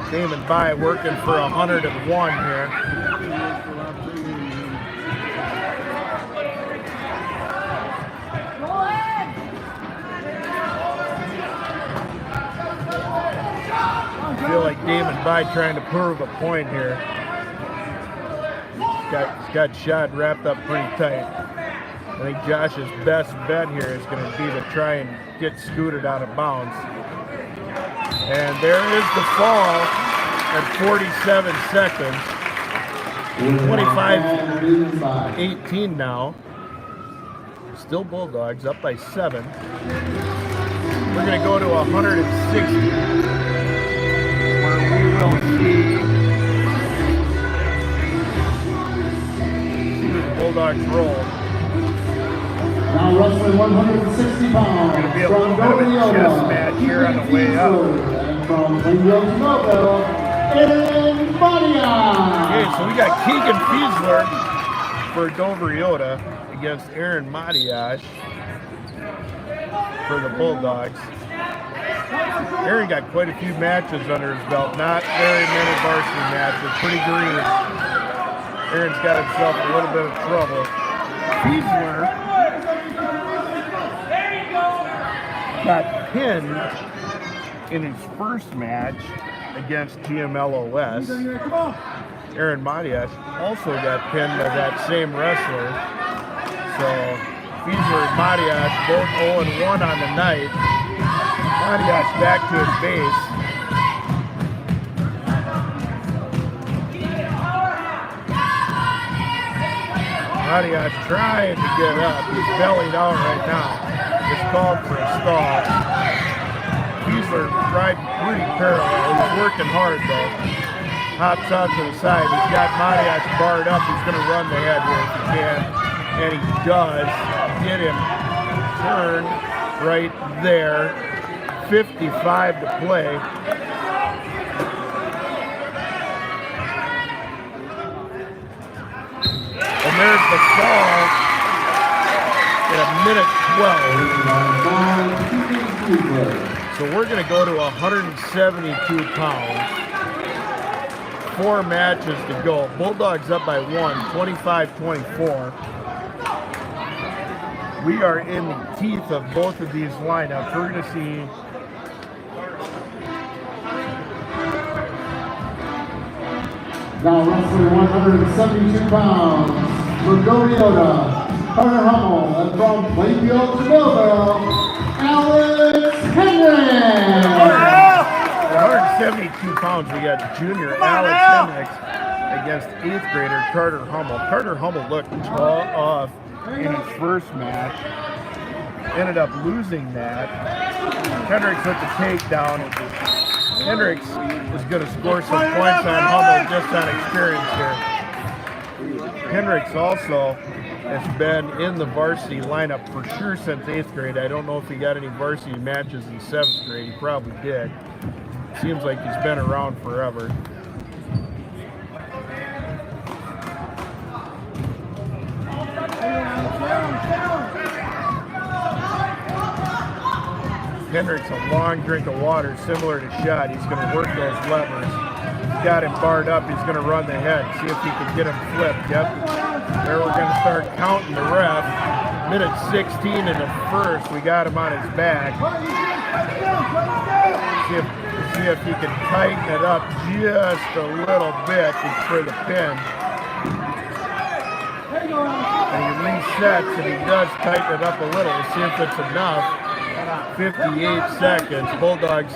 Damon by working for 101 here. I feel like Damon by trying to prove a point here. He's got Schott wrapped up pretty tight. I think Josh's best bet here is going to be to try and get scooted out of bounds. And there is the fall at 47 seconds. 25-18 now. Still Bulldogs up by 7. We're going to go to 160. Where we will see the Bulldogs roll. Now wrestling 160 pounds. Going to be a little bit of a chess match here on the way up. From Dover-Eyota, Aaron Madia. Okay, so we got Keegan Fiesler for Dover-Eyota against Aaron Madiash for the Bulldogs. Aaron got quite a few matches under his belt, not very many varsity matches, pretty green. Aaron's got himself a little bit of trouble. Fiesler got pinned in his first match against GMLOS. Aaron Madiash also got pinned by that same wrestler. So Fiesler and Madiash both 0-1 on the night. Madiash back to his base. Madiash trying to get up. He's bellied out right now. It's called for a stall. Fiesler riding pretty parallel. He's working hard though. Hops out to the side. He's got Madiash barred up. He's going to run the head here if he can. And he does get him turned right there. 55 to play. And there's the fall at 1:12. So we're going to go to 172 pounds. 4 matches to go. Bulldogs up by 1, 25-24. We are in the teeth of both of these lineups. We're going to see now wrestling 172 pounds for Dover-Eyota, Carter Hummel, and from Plainfield to Millville, Alex Henry. At 172 pounds, we got junior Alex Hendricks against 8th grader Carter Hummel. Carter Hummel looked off in his first match, ended up losing that. Hendricks with the takedown. Hendricks is going to score some points on Hummel just on experience here. Hendricks also has been in the varsity lineup for sure since 8th grade. I don't know if he got any varsity matches in 7th grade. He probably did. Seems like he's been around forever. Hendricks, a long drink of water, similar to Shot. He's going to work those levers. He's got him barred up. He's going to run the head, see if he can get him flipped. Yep. There we're going to start counting the ref. Minute 16 in the first. We got him on his back. See if he can tighten it up just a little bit for the pin. And he resets, and he does tighten it up a little. We'll see if it's enough. 58 seconds. Bulldogs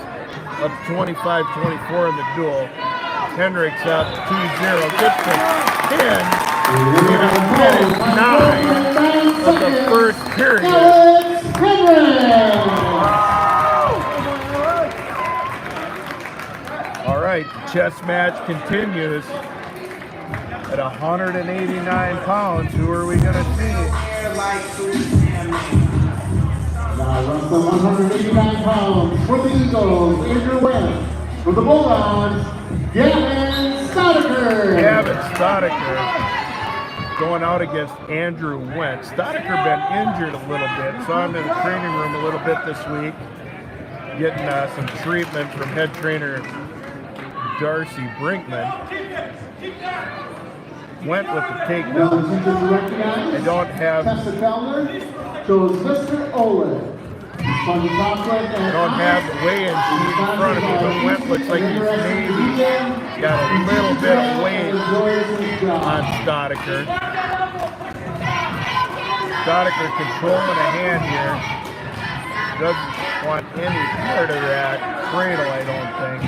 up 25-24 in the duel. Hendricks up 2-0. Gets the pin in a minute 9 of the first period. All right, the chess match continues at 189 pounds. Who are we going to see? Now wrestling 189 pounds for the Eagles, Andrew West. For the Bulldogs, Gavin Stoddard. Gavin Stoddard going out against Andrew Wentz. Stoddard been injured a little bit. Saw him in the training room a little bit this week, getting some treatment from head trainer Darcy Brinkman. Went with the takedown. They don't have the weigh-in sheet in front of me, but Went looks like he's maybe got a little bit of weight on Stoddard. Stoddard controlling a hand here. Doesn't want any part of that cradle, I don't think.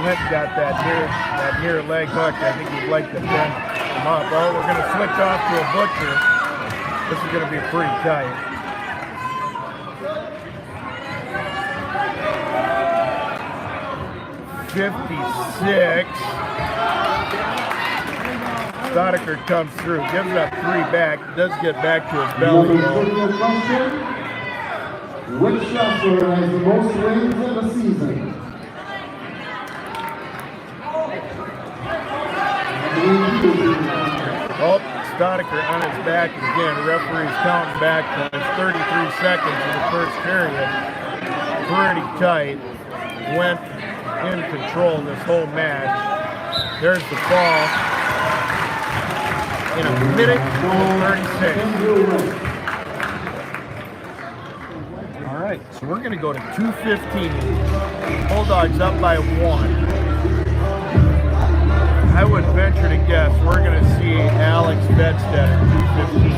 Went got that near leg hook. I think he'd like to bend him up. Oh, we're going to switch off to a butcher. This is going to be pretty tight. .56. Stoddard comes through, gives up 3 back, does get back to his belly. Which wrestler has the most wins in the season? Oh, Stoddard on his back again. Referee's counting back points. 33 seconds in the first period. Pretty tight. Went in control this whole match. There's the fall. In a minute and 36. All right, so we're going to go to 2:15. Bulldogs up by 1. I would venture to guess we're going to see Alex Bedstead at 2:15.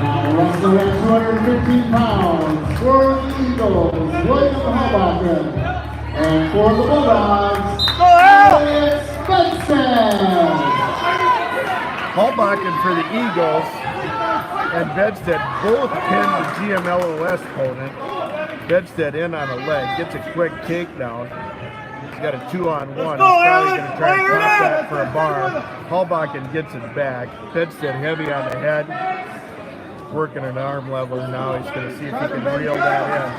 Now wrestling at 215 pounds for the Eagles, William Halbacher. And for the Bulldogs, Alex Bedstead. Halbacher for the Eagles. And Bedstead both pinned the GMLOS opponent. Bedstead in on a leg, gets a quick takedown. He's got a 2-on-1. He's go, probably Alex. going to try and Play her pop out. that for a bar. Hallbakken gets it back. Bedstead heavy on the head. Working an arm level now. He's going to see if he can reel that in.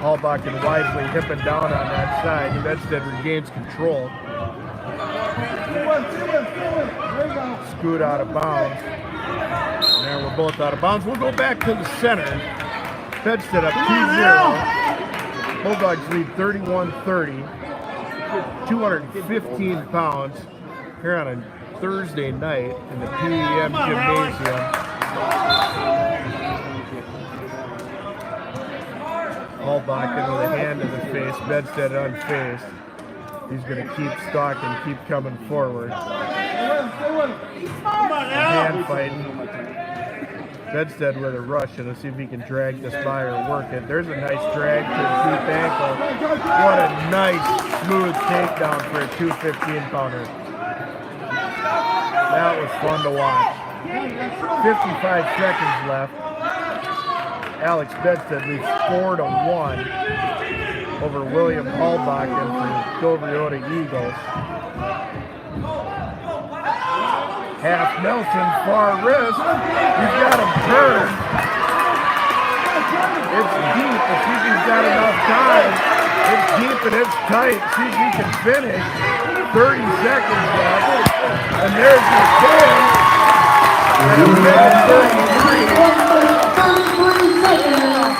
Hallbakken wisely hipping down on that side. Bedstead regains control. Scoot out of bounds. And there we're both out of bounds. We'll go back to the center. Bedstead up 2-0. Bulldogs lead 31-30. 215 pounds here on a Thursday night in the PEM Gymnasium. Hallbakken with a hand in the face. Bedstead unfazed. He's going to keep stalking, keep coming forward. Hand fighting. Bedstead with a rush, and let's see if he can drag this by or work it. There's a nice drag to the deep ankle. What a nice, smooth takedown for a 215-pounder. That was fun to watch. 55 seconds left. Alex Bedstead leads 4-1 over William Hallbakken for Dover-Eyota Eagles. Half Nelson, far wrist. He's got him turned. It's deep. Let's see if he's got enough time. It's deep and it's tight. See if he can finish. 30 seconds left. And there's your pin. And a minute 33. 33 seconds.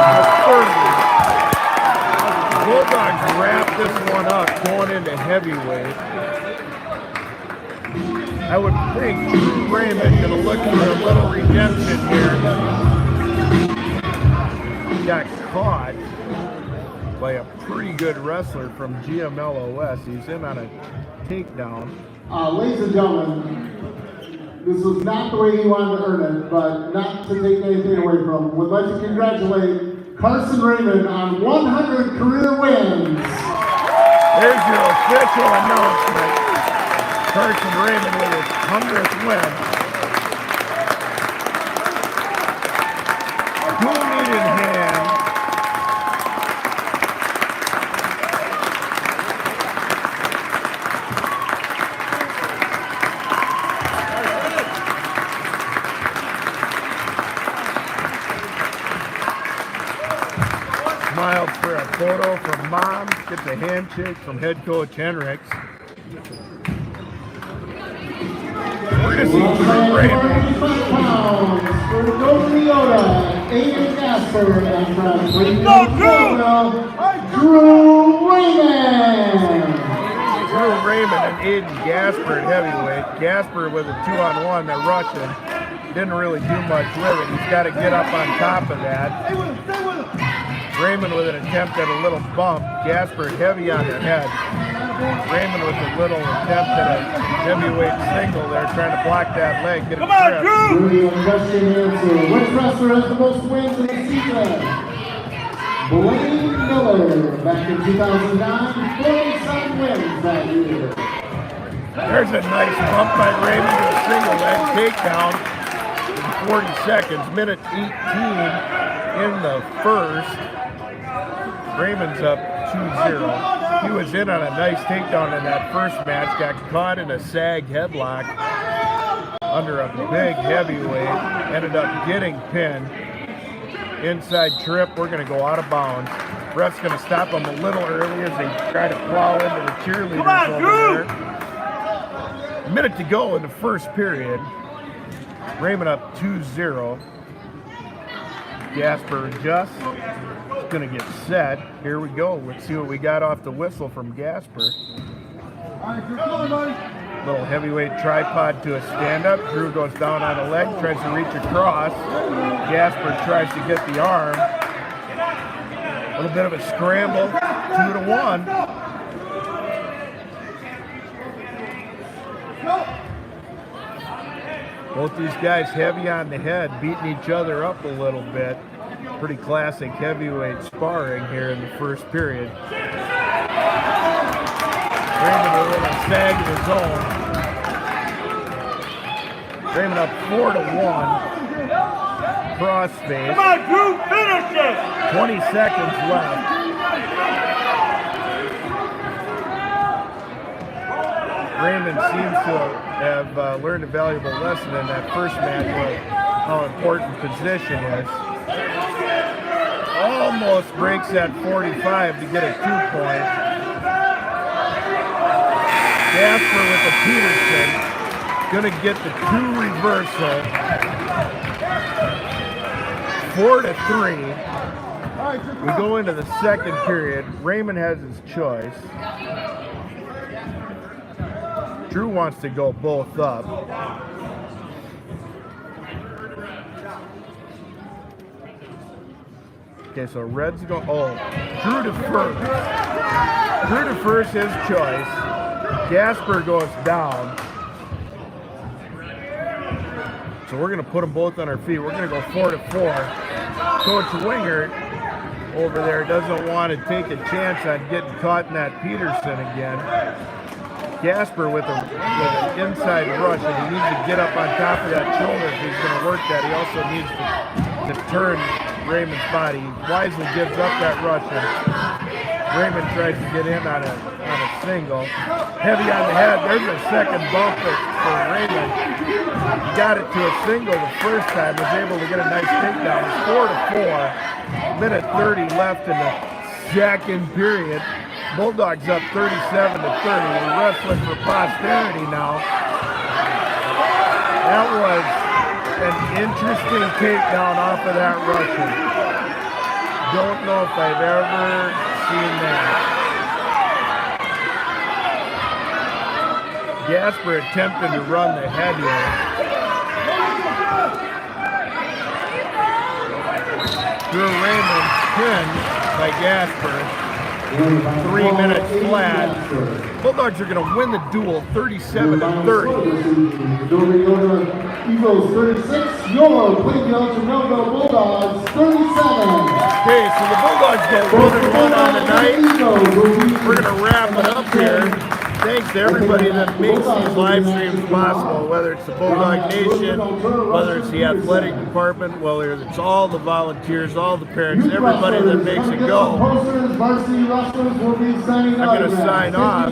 Alex 30. Bulldogs wrap this one up going into heavyweight. I would think Drew Raymond going to look for a little redemption here. He got caught by a pretty good wrestler from GMLOS. He's in on a takedown. Ladies and gentlemen, this was not the way he wanted to earn it, but not to take anything away from him. Would like to congratulate Carson Raymond on 100 career wins. There's your official announcement. Carson Raymond with his 100th win. Dual meet in hand. Smiled for a photo from Mom. Gets a handshake from head coach Henricks. We're going to see Drew Raymond. 45 pounds for Dover-Eyota, Aiden Gasper, and from Greenville, Florida, Drew Raymond. Drew Raymond and Aiden Gasper at heavyweight. Gasper with a 2-on-1 that Russian didn't really do much with it. He's got to get up on top of that. Raymond with an attempt at a little bump. Gasper heavy on the head. Raymond with a little attempt at a heavyweight single there, trying to block that leg. Get Come on, Drew! Drew, question answer. Which wrestler has the most wins in the season? Blaine Miller, back in 2009, 47 wins that year. There's a nice bump by Raymond to a single leg takedown. 40 seconds, minute 18 in the first. Raymond's up 2-0. He was in on a nice takedown in that first match, got caught in a sag headlock under a big heavyweight, ended up getting pinned. Inside trip, we're going to go out of bounds. Ref's going to stop him a little early as they try to plow into the cheerleaders over there. A minute to go in the first period. Raymond up 2-0. Gasper adjusts. He's going to get set. Here we go. Let's see what we got off the whistle from Gasper. Little heavyweight tripod to a stand-up. Drew goes down on a leg, tries to reach across. Gasper tries to get the arm. A little bit of a scramble. 2-1. Both these guys heavy on the head, beating each other up a little bit. Pretty classic heavyweight sparring here in the first period. Raymond a little sag of his own. Raymond up 4-1. cross face. Come on, Drew, finish it! 20 seconds left. Raymond seems to have learned a valuable lesson in that first match of how important position is. Almost breaks that 45 to get a 2-point. Jasper with the Peterson, gonna get the 2 reversal. 4-3. We go into the second period. Raymond has his choice. Drew wants to go both up. Okay, so Red's go. Oh, Drew to first. Drew to first, his choice. Jasper goes down. So we're going to put them both on our feet. We're going to go 4-4. Coach Wingert over there doesn't want to take a chance on getting caught in that Peterson again. Jasper with an inside rush, and he needs to get up on top of that shoulder if he's going to work that. He also needs to turn Raymond's body. He wisely gives up that rush, and Raymond tries to get in on a single. Heavy on the head. There's a second bump for Raymond. Got it to a single the first time. Was able to get a nice takedown. It's 4-4. Minute 30 left in the second period. Bulldogs up 37-30. We're wrestling for posterity now. That was an interesting takedown off of that Russian. Don't know if I've ever seen that. Jasper attempting to run the head here. Drew Raymond pinned by Jasper. 3 minutes flat. Bulldogs are going to win the duel 37-30. Dover-Eyota Eagles 36, Yola Plainfield Melville Bulldogs 37. Okay, so the Bulldogs go 1-1 on the night. We're going to wrap it up here. Thanks to everybody that makes these live streams possible, whether it's the Bulldog Nation, whether it's the athletic department, whether it's all the volunteers, all the parents, everybody that makes it go. I'm going to sign off.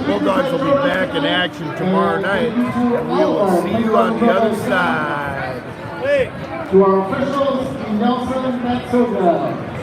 Bulldogs will be back in action tomorrow night, and we will see you on the other side. To our officials, Nelson Matsuga.